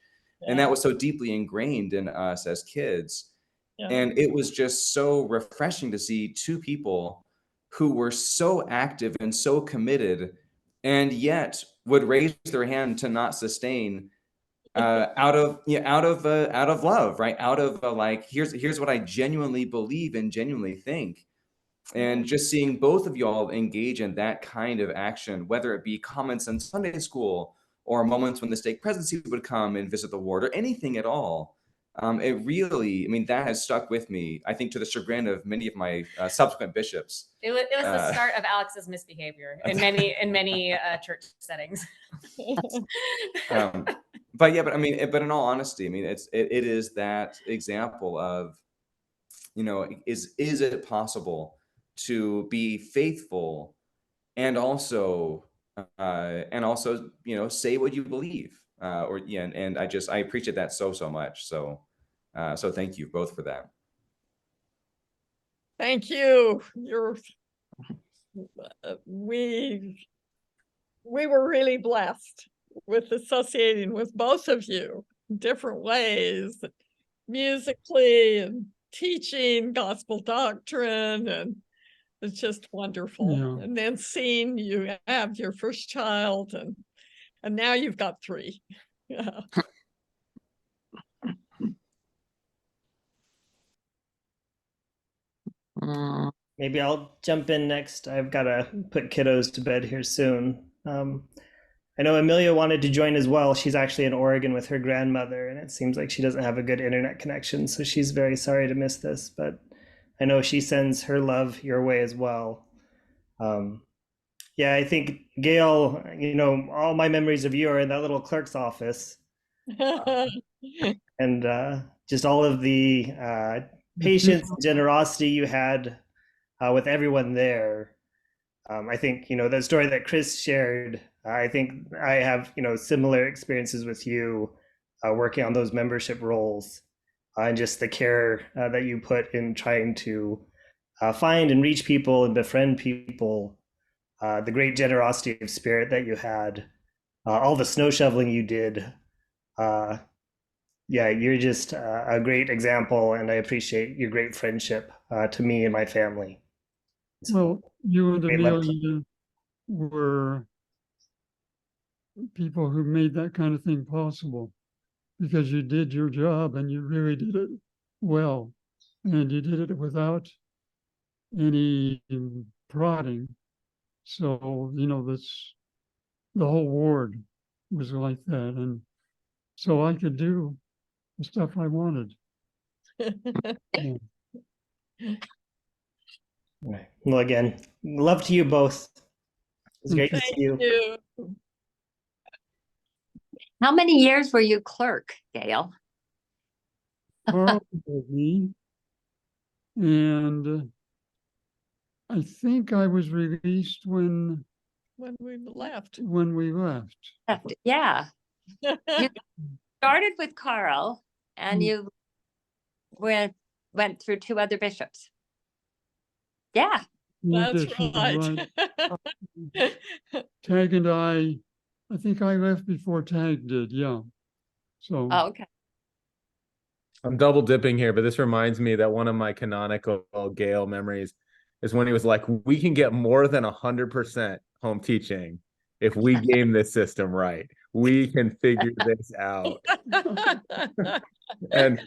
And that was so deeply ingrained in us as kids. And it was just so refreshing to see 2 people who were so active and so committed, and yet would raise their hand to not sustain out of love, right? Out of like, here's what I genuinely believe and genuinely think. And just seeing both of y'all engage in that kind of action, whether it be comments in Sunday school or moments when the stake presidency would come and visit the ward or anything at all. It really, I mean, that has stuck with me, I think, to the chagrin of many of my subsequent bishops. It was the start of Alex's misbehavior in many church settings. But yeah, but I mean, but in all honesty, I mean, it is that example of, is it possible to be faithful and also say what you believe, and I appreciate that so much. So thank you both for that. Thank you. We were really blessed with associating with both of you in different ways, musically and teaching gospel doctrine, and it's just wonderful. Yeah. And then seeing you have your first child, and now you've got 3. Yeah. Maybe I'll jump in next. I've got to put kiddos to bed here soon. I know Amelia wanted to join as well. She's actually in Oregon with her grandmother, and it seems like she doesn't have a good internet connection, so she's very sorry to miss this, but I know she sends her love your way as well. Yeah, I think, Gail, all my memories of you are in that little clerk's office. And just all of the patience and generosity you had with everyone there. I think, the story that Chris shared, I think I have, similar experiences with you working on those membership roles, and just the care that you put in trying to find and reach people and befriend people, the great generosity of spirit that you had, all the snow shoveling you did. Yeah, you're just a great example, and I appreciate your great friendship to me and my family. Well, you and Great love. Amelia were people who made that kind of thing possible, because you did your job and you really did it well, and you did it without any prodding. So, that's the whole ward was like that. And so I could do the stuff I wanted. Yeah. Right. Well, again, love to you both. It's great to see you. How many years were you clerk, Gail? Carl told me, and I think I was released when we left. When we left. Yeah. You started with Carl, and you went through 2 other bishops. Yeah. That's Additionally, right. Tag and I think I left before Tag did, yeah. So Oh, okay. I'm double dipping here, but this reminds me that one of my canonical Gael memories is when he was like, we can get more than 100% home teaching if we game this system right. We can figure this out. And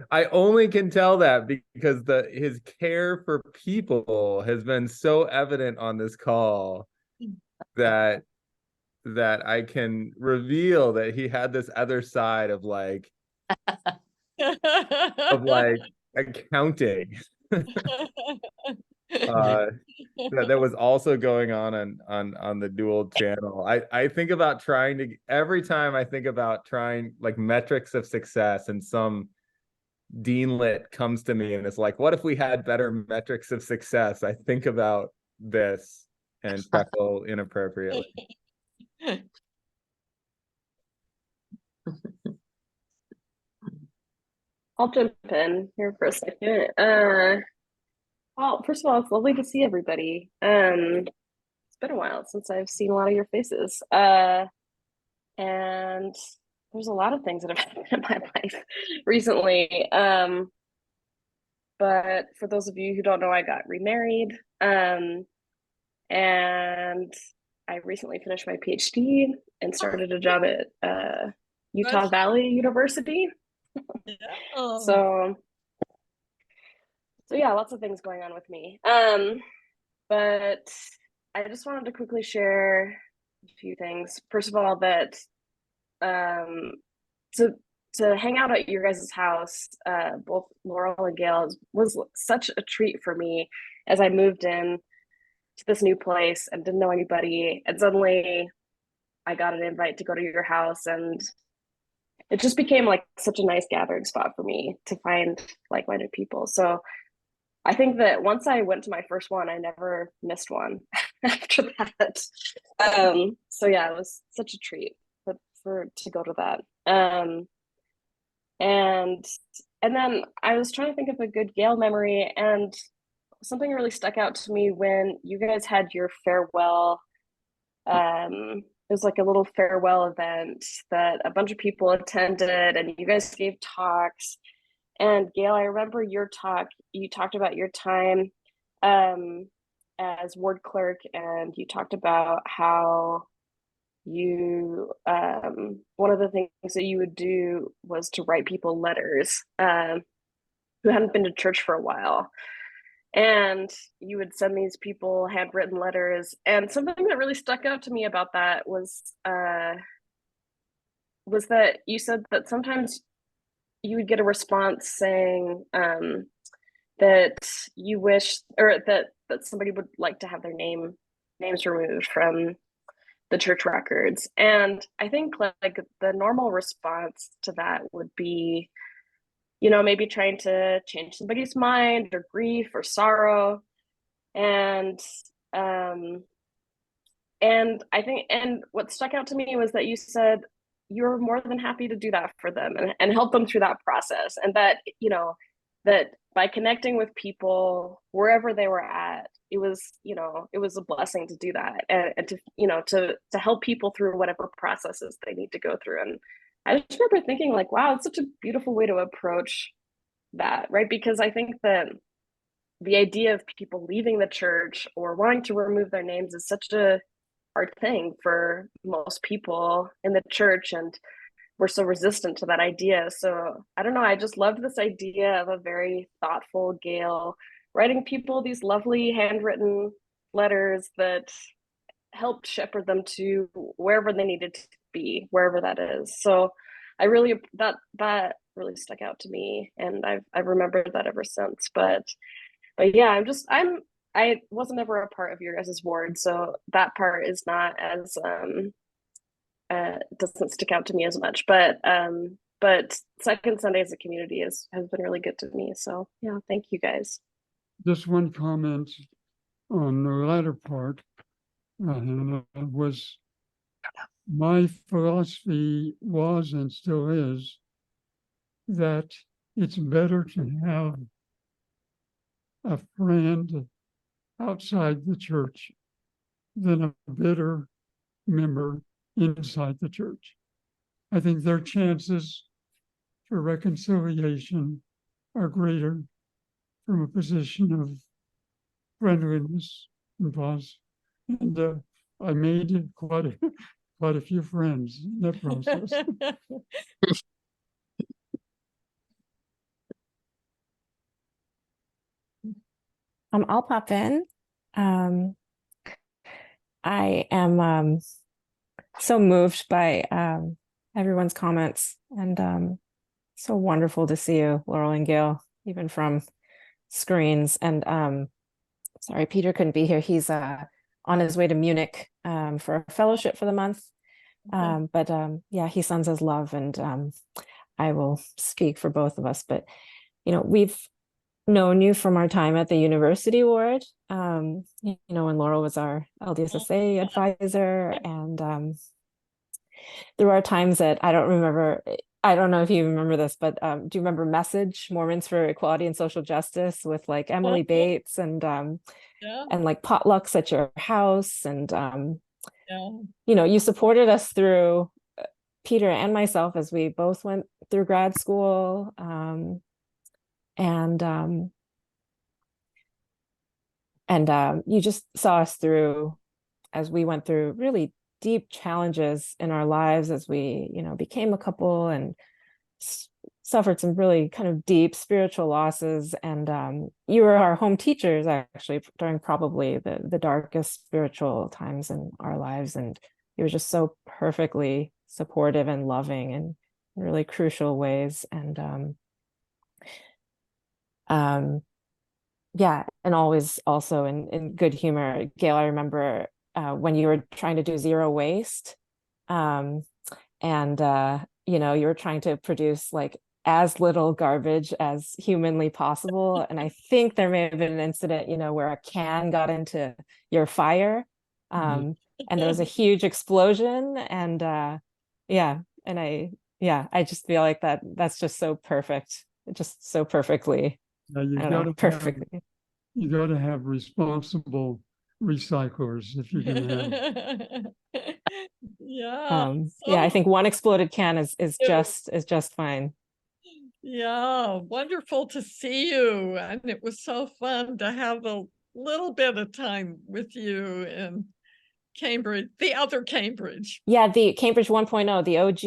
I only can tell that because his care for people has been so evident on this call that I can reveal that he had this other side of like accounting that was also going on the dual channel. I think about every time I think about trying like metrics of success, and some deanlet comes to me and it's like, what if we had better metrics of success? I think about this and chuckle inappropriately. I'll jump in here for a second. Well, first of all, it's lovely to see everybody. It's been a while since I've seen a lot of your faces. And there's a lot of things that have happened in my life recently. But for those of you who don't know, I got remarried. And I recently finished my PhD and started a job at Utah Valley University. So yeah, lots of things going on with me. But I just wanted to quickly share a few things. First of all, that to hang out at your guys' house, both Laurel and Gail, was such a treat for me as I moved in to this new place and didn't know anybody, and suddenly I got an invite to go to your house, and it just became like such a nice gathering spot for me to find like-minded people. So I think that once I went to my first one, I never missed one after that. So yeah, it was such a treat to go to that. And and then I was trying to think of a good Gail memory, and something really stuck out to me when you guys had your farewell. It was like a little farewell event that a bunch of people attended, and you guys gave talks. And Gail, I remember your talk. You talked about your time as ward clerk, and you talked about how you one of the things that you would do was to write people letters who hadn't been to church for a while, and you would send these people handwritten letters. And something that really stuck out to me about that was that you said that sometimes you would get a response saying that you wish, or that somebody would like to have their names removed from the church records. And I think like the normal response to that would be, maybe trying to change somebody's mind, or grief or sorrow. And I think, and what stuck out to me was that you said you were more than happy to do that for them, and help them through that process. And that, that by connecting with people wherever they were at, it was a blessing to do that, and to help people through whatever processes they need to go through. And I just remember thinking like, wow, it's such a beautiful way to approach that, right? Because I think that the idea of people leaving the church or wanting to remove their names is such a hard thing for most people in the church, and we're so resistant to that idea. So I don't know, I just loved this idea of a very thoughtful Gail writing people these lovely handwritten letters that helped shepherd them to wherever they needed to be, wherever that is. So I really, that really stuck out to me, and I've remembered that ever since. But yeah, I wasn't ever a part of your guys' ward, so that part is not as doesn't stick out to me as much. But Second Sunday as a community has been really good to me. So yeah, thank you guys. Just one comment on the latter part was my philosophy was, and still is, that it's better to have a friend outside the church than a bitter member inside the church. I think their chances for reconciliation are greater from a position of friendliness and pause. And I made quite a few friends in that process. I'll pop in. I am so moved by everyone's comments, and so wonderful to see you, Laurel and Gail, even from screens. And sorry, Peter couldn't be here. He's on his way to Munich for a fellowship for the month. But yeah, he sends his love, and I will speak for both of us. But we've known you from our time at the university ward, when Laurel was our LDSSA advisor, and there are times that I don't know if you remember this, but do you remember Message, Mormons for Equality and Social Justice, with like Emily Bates, and like potlucks at your house, and you supported us through, Peter and myself, as we both went through grad school, and you just saw us through as we went through really deep challenges in our lives, as we became a couple and suffered some really kind of deep spiritual losses. And you were our home teachers, actually, during probably the darkest spiritual times in our lives, and you were just so perfectly supportive and loving in really crucial ways. And yeah, and always also in good humor. Gail, I remember when you were trying to do zero waste, and you were trying to produce like as little garbage as humanly possible. And I think there may have been an incident, where a can got into your fire, and there was a huge explosion. And I just feel like that's just so perfect. just so perfectly, Now you I don't know, gotta perfectly. you got to have responsible recyclers if you're going to have. Yeah. Yeah, I So think one exploded can is you. just fine. Yeah, wonderful to see you. And it was so fun to have a little bit of time with you in Cambridge, the other Cambridge. Yeah, the Cambridge 1.0, the OG.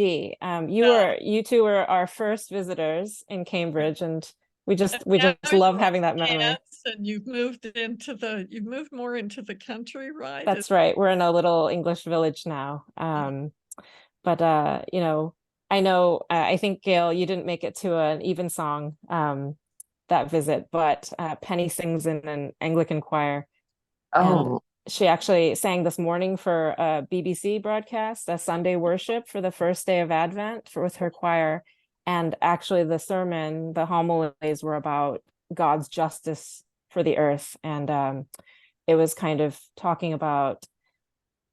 You two were our first visitors in Cambridge, and we just Now love you're having that memory. advanced and you've moved more into the country, right? That's right. We're in a little English village now. But you know, I think Gail, you didn't make it to an evensong that visit, but Penny sings in an Anglican choir. And she actually sang this morning for a BBC broadcast, a Sunday worship for the first day of Advent with her choir. And actually the sermon, the homilies were about God's justice for the earth. And it was kind of talking about,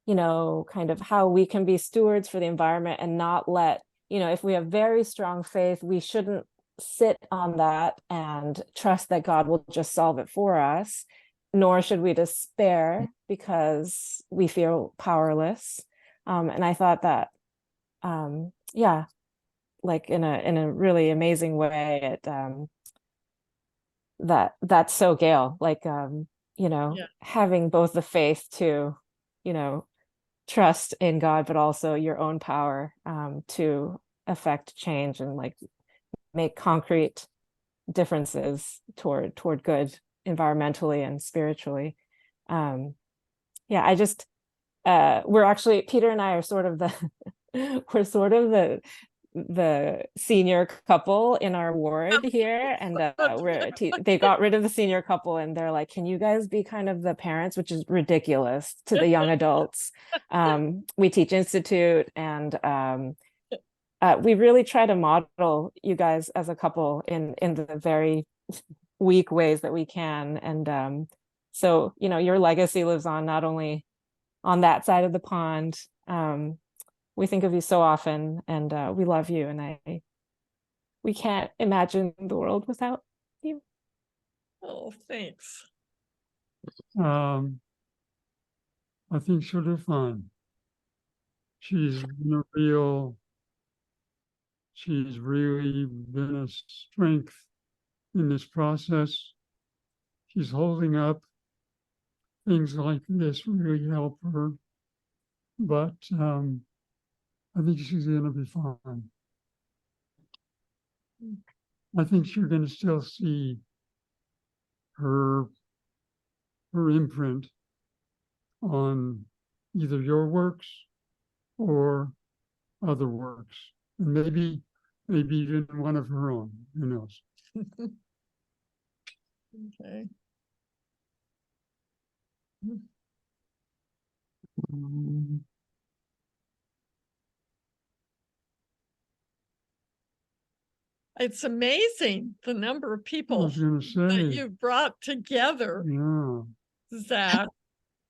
you know, kind of how we can be stewards for the environment and not let, you know, if we have very strong faith, we shouldn't sit on that and trust that God will just solve it for us, nor should we despair because we feel powerless. And I thought that, yeah, like in a really amazing way, that's so Gail, like, you know, having both the faith to, you know, trust in God, but also your own power to affect change and like make concrete differences toward good environmentally and spiritually. Yeah, I just we're actually, Peter and I are sort of we're sort of the senior couple in our ward here, and they got rid of the senior couple and they're like, can you guys be kind of the parents, which is ridiculous to the young adults. We teach institute, and we really try to model you guys as a couple in the very weak ways that we can. And so, you know, your legacy lives on not only on that side of the pond. We think of you so often, and we love you, and we can't imagine the world without you. Oh, thanks. I think she'll do fine. She's really been a strength in this process. She's holding up. Things like this really help her, but I think she's going to be fine. I think you're going to still see her imprint on either your works or other works, and maybe even one of her own. Who knows? Okay. It's amazing the number of people that you brought together, Zach.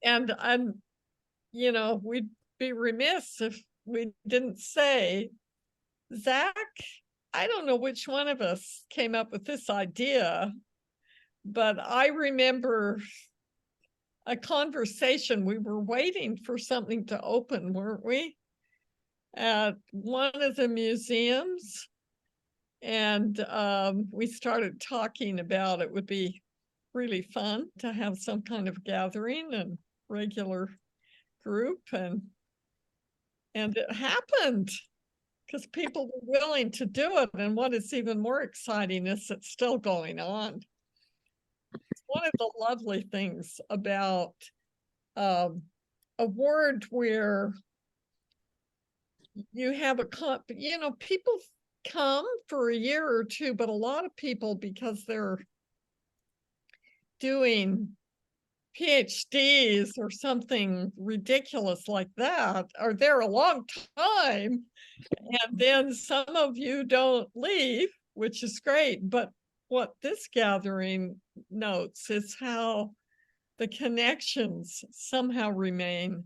And I'm, you know, we'd be remiss if we didn't say, Zach, I don't know which one of us came up with this idea, but I remember a conversation. We were waiting for something to open, weren't we? At one of the museums. And we started talking about it would be really fun to have some kind of gathering and regular group, and it happened because people were willing to do it. And what is even more exciting is it's still going on. It's one of the lovely things about a ward where you have you know, people come for a year or two, but a lot of people, because they're doing PhDs or something ridiculous like that, are there a long time. And then some of you don't leave, which is great. But what this gathering notes is how the connections somehow remain.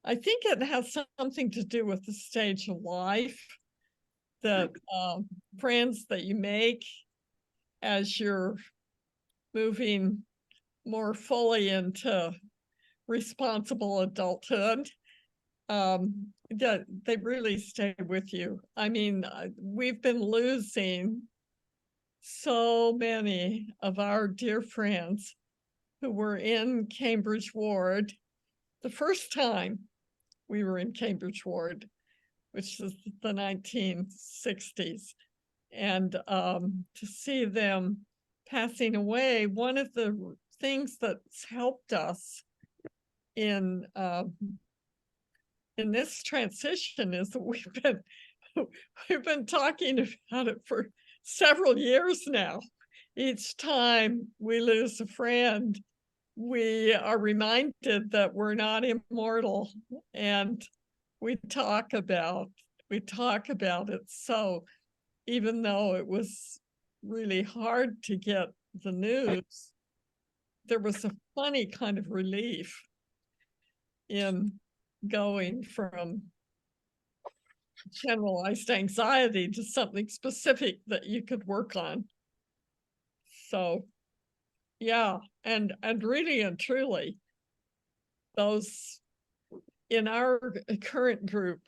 I think it has something to do with the stage of life that friends that you make as you're moving more fully into responsible adulthood, that they really stay with you. I mean, we've been losing so many of our dear friends who were in Cambridge Ward the first time we were in Cambridge Ward, which is the 1960s. And to see them passing away, one of the things that's helped us in this transition is that we've been talking about it for several years now. Each time we lose a friend, we are reminded that we're not immortal, and we talk about it. So even though it was really hard to get the news, there was a funny kind of relief in going from generalized anxiety to something specific that you could work on. So yeah, and really and truly, those in our current group,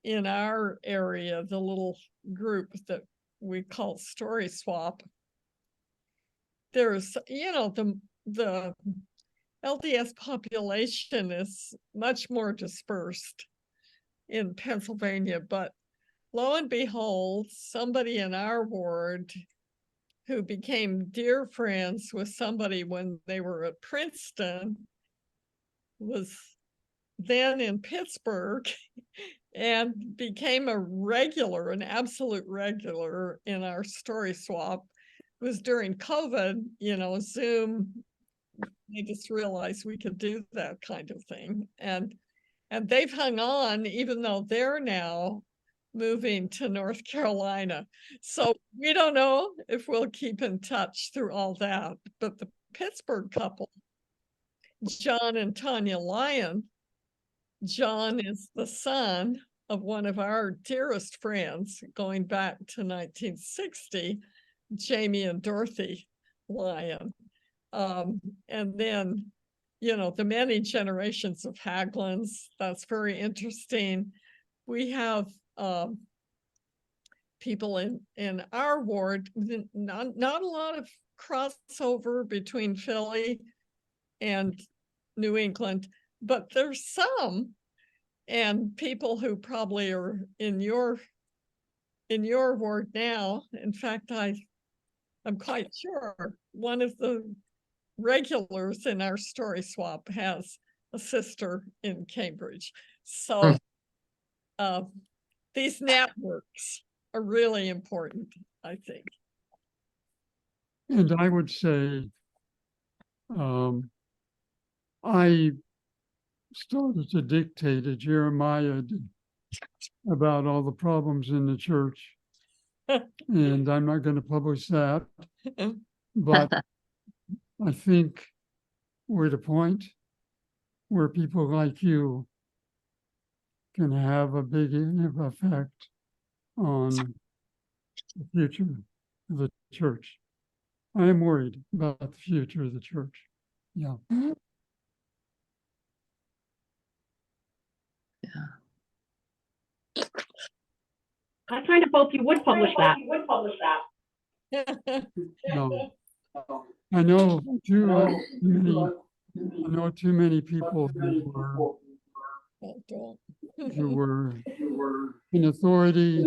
in our area, the little group that we call Story Swap, there's, the LDS population is much more dispersed in Pennsylvania, but lo and behold, somebody in our ward who became dear friends with somebody when they were at Princeton was then in Pittsburgh and became an absolute regular in our Story Swap. It was during COVID, Zoom, they just realized we could do that kind of thing. And they've hung on, even though they're now moving to North Carolina. So we don't know if we'll keep in touch through all that. But the Pittsburgh couple, John and Tanya Lyon, John is the son of one of our dearest friends going back to 1960, Jamie and Dorothy Lyon. And then, the many generations of Haglunds, that's very interesting. We have people in our ward, not a lot of crossover between Philly and New England, but there's some, and people who probably are in your ward now. In fact, I'm quite sure one of the regulars in our Story Swap has a sister in Cambridge. So these networks are really important, I think. And I would say, I started to dictate to Jeremiah about all the problems in the church. And I'm not going to publish that, but I think we're at a point where people like you can have a big effect on the future of the church. I am worried about the future of the church. Yeah. I kind of hope you would publish that. No. I know too many people who were in authority,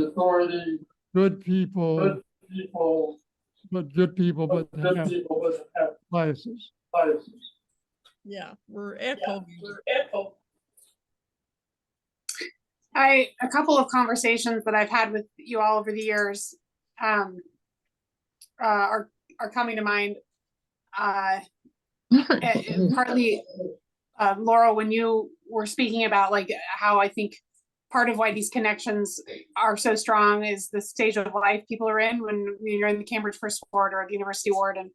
good people, but have biases. Yeah, we're echoing. A couple of conversations that I've had with you all over the years are coming to mind. Partly, Laurel, when you were speaking about like how I think part of why these connections are so strong is the stage of life people are in when you're in the Cambridge First Ward or the University Ward, and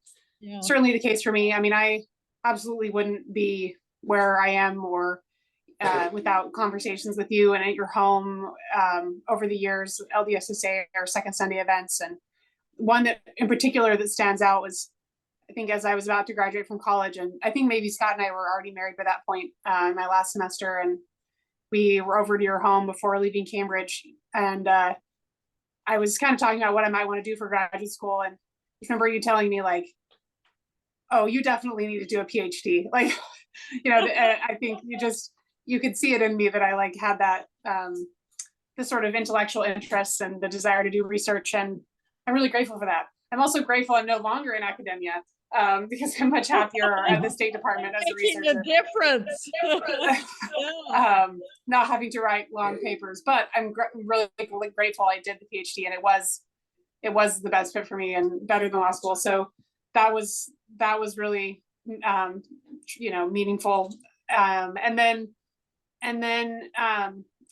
certainly the case for me. I mean, I absolutely wouldn't be where I am or without conversations with you and at your home over the years, LDSSA or Second Sunday events. And one that in particular that stands out was, I think as I was about to graduate from college, and I think maybe Scott and I were already married by that point in my last semester, and we were over to your home before leaving Cambridge. And I was kind of talking about what I might want to do for graduate school. And I remember you telling me like, oh, you definitely need to do a PhD. Like, you know, I think you could see it in me that I like had that, the sort of intellectual interests and the desire to do research. And I'm really grateful for that. I'm also grateful I'm no longer in academia because I'm much happier at the State Department as a researcher. Difference. Not having to write long papers, but I'm really grateful I did the PhD, and it was the best fit for me and better than law school. So that was really meaningful. And then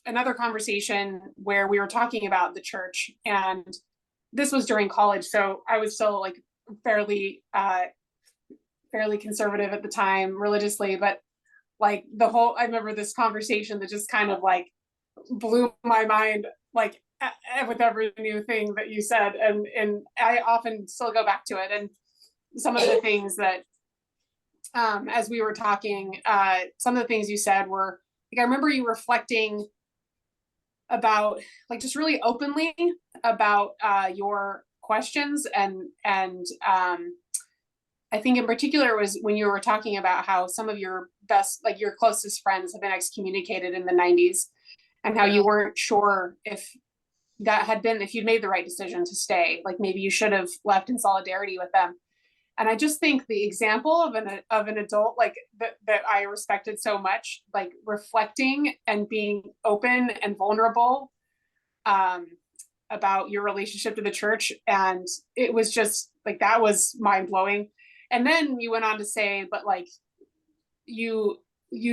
another conversation where we were talking about the church, and this was during college, so I was still like fairly conservative at the time religiously, but like I remember this conversation that just kind of like blew my mind, like with every new thing that you said, and I often still go back to it. And some of the things that as we were talking, some of the things you said were like, I remember you reflecting about like just really openly about your questions, and I think in particular was when you were talking about how some of your best, like your closest friends have been excommunicated in the 90s, and how you weren't sure if you'd made the right decision to stay, like maybe you should have left in solidarity with them. And I just think the example of an adult like that I respected so much, like reflecting and being open and vulnerable about your relationship to the church. And it was just like, that was mind blowing. And then you went on to say, but like you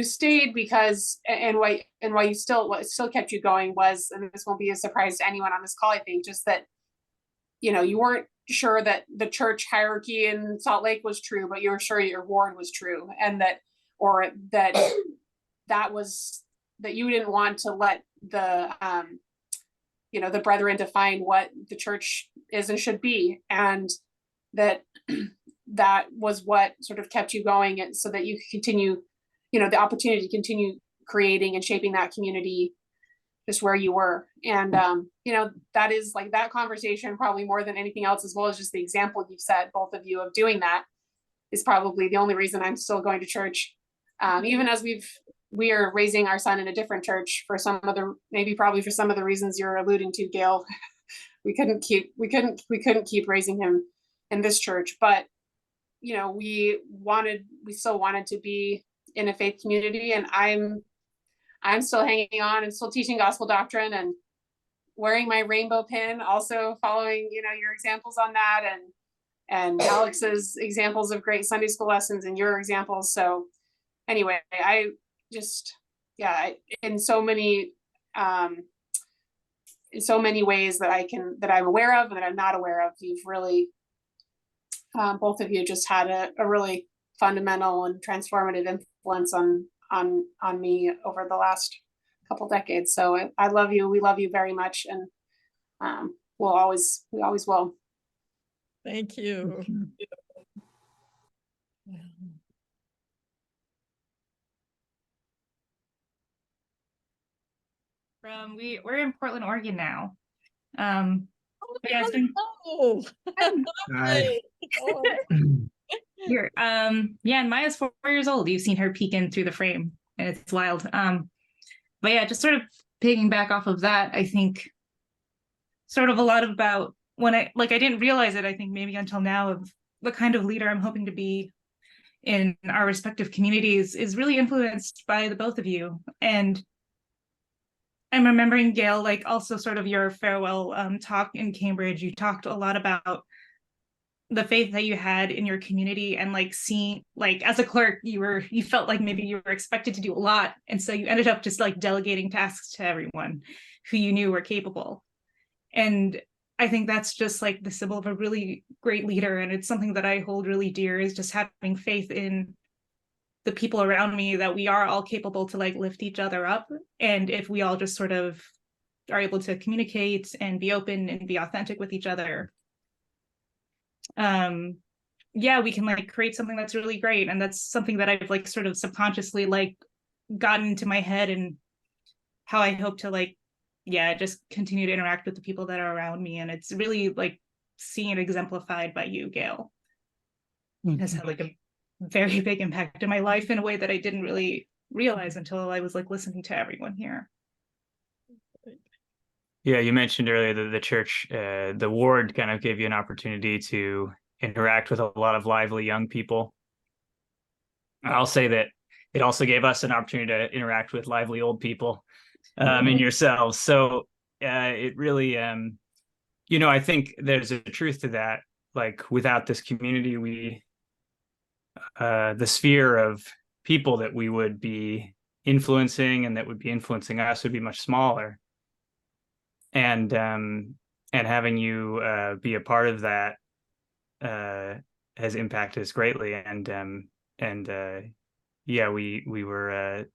stayed because, and why you what still kept you going was, and this won't be a surprise to anyone on this call, I think, just that, you know, you weren't sure that the church hierarchy in Salt Lake was true, but you were sure your ward was true, and that you didn't want to let the the brethren define what the church is and should be, and that was what sort of kept you going, and so that you could continue, the opportunity to continue creating and shaping that community just where you were. And that is like that conversation, probably more than anything else, as well as just the example you've set, both of you, of doing that, is probably the only reason I'm still going to church, even as we are raising our son in a different church for some of the reasons you're alluding to, Gail. we couldn't keep raising him in this church, but we still wanted to be in a faith community, and I'm still hanging on and still teaching gospel doctrine and wearing my rainbow pin, also following, your examples on that, and Alex's examples of great Sunday school lessons and your examples. So anyway, I just, in so many ways that I'm aware of and that I'm not aware of, you've really, both of you just had a really fundamental and transformative influence on me over the last couple decades. So I love you. We love you very much, and we always will. Thank you. We're in Portland, Oregon now. Yeah, it's been Hi. here. And Maya's 4 years old. You've seen her peeking through the frame, and it's wild. But yeah, just sort of picking back off of that, I think sort of a lot about when I didn't realize it, I think maybe until now, of the kind of leader I'm hoping to be in our respective communities is really influenced by the both of you. And I'm remembering, Gail, like also sort of your farewell talk in Cambridge, you talked a lot about the faith that you had in your community, and like seeing, like as a clerk, you felt like maybe you were expected to do a lot. And so you ended up just like delegating tasks to everyone who you knew were capable. And I think that's just like the symbol of a really great leader. And it's something that I hold really dear, is just having faith in the people around me that we are all capable to like lift each other up. And if we all just sort of are able to communicate and be open and be authentic with each other, yeah, we can like create something that's really great. And that's something that I've like sort of subconsciously like gotten into my head, and how I hope to like, yeah, just continue to interact with the people that are around me. And it's really like seeing it exemplified by you, Gail, has had like a very big impact in my life in a way that I didn't really realize until I was like listening to everyone here. Yeah, you mentioned earlier that the church, the ward kind of gave you an opportunity to interact with a lot of lively young people. I'll say that it also gave us an opportunity to interact with lively old people in yourselves. So it really, you know, I think there's a truth to that. Like without this community, the sphere of people that we would be influencing and that would be influencing us would be much smaller. And having you be a part of that has impacted us greatly. And yeah, we were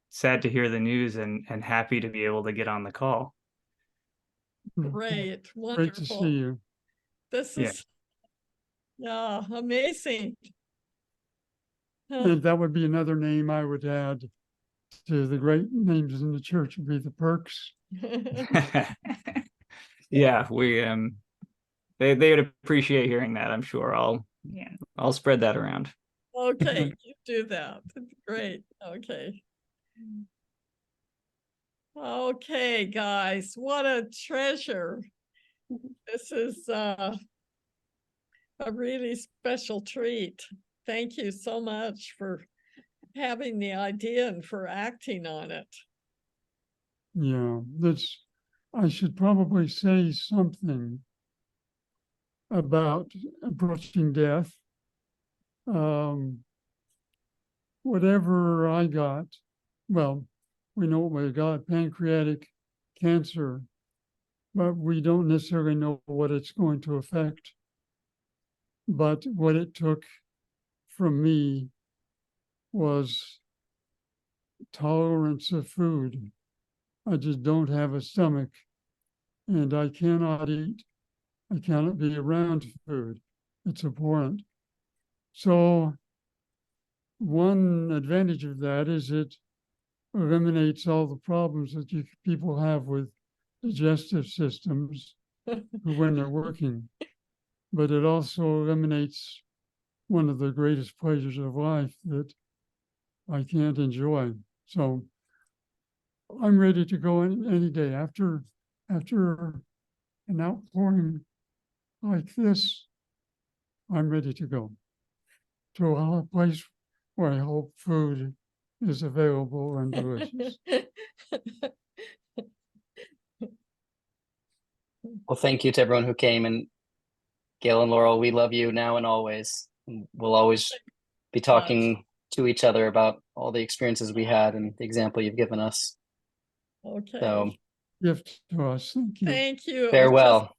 sad to hear the news and happy to be able to get on the call. Great, wonderful. Great to see you. This Yeah. is, yeah, amazing. And that would be another name I would add to the great names in the church, would be the Perks. Yeah, we they would appreciate hearing that, I'm sure. I'll spread that around. Okay, you do that. Great. Okay. Okay, guys, what a treasure. This is a really special treat. Thank you so much for having the idea and for acting on it. Yeah, I should probably say something about approaching death. Whatever I got, well, we know what we got, pancreatic cancer, but we don't necessarily know what it's going to affect. But what it took from me was tolerance of food. I just don't have a stomach, and I cannot eat. I cannot be around food. It's abhorrent. So one advantage of that is it eliminates all the problems that people have with digestive systems when they're working. But it also eliminates one of the greatest pleasures of life that I can't enjoy. So I'm ready to go any day after an outpouring like this. I'm ready to go to a place where I hope food is available and delicious. Well, thank you to everyone who came, and Gail and Laurel, we love you now and always. We'll always be talking to each other about all the experiences we had and the example you've given us. Okay. So, gift to us. Thank you. Thank you. Farewell.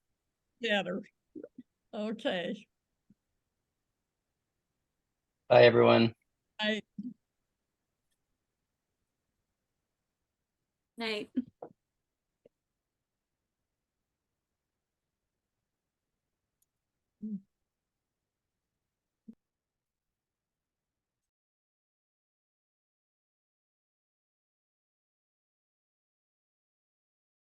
Better. Okay. Bye, everyone. Bye. Night.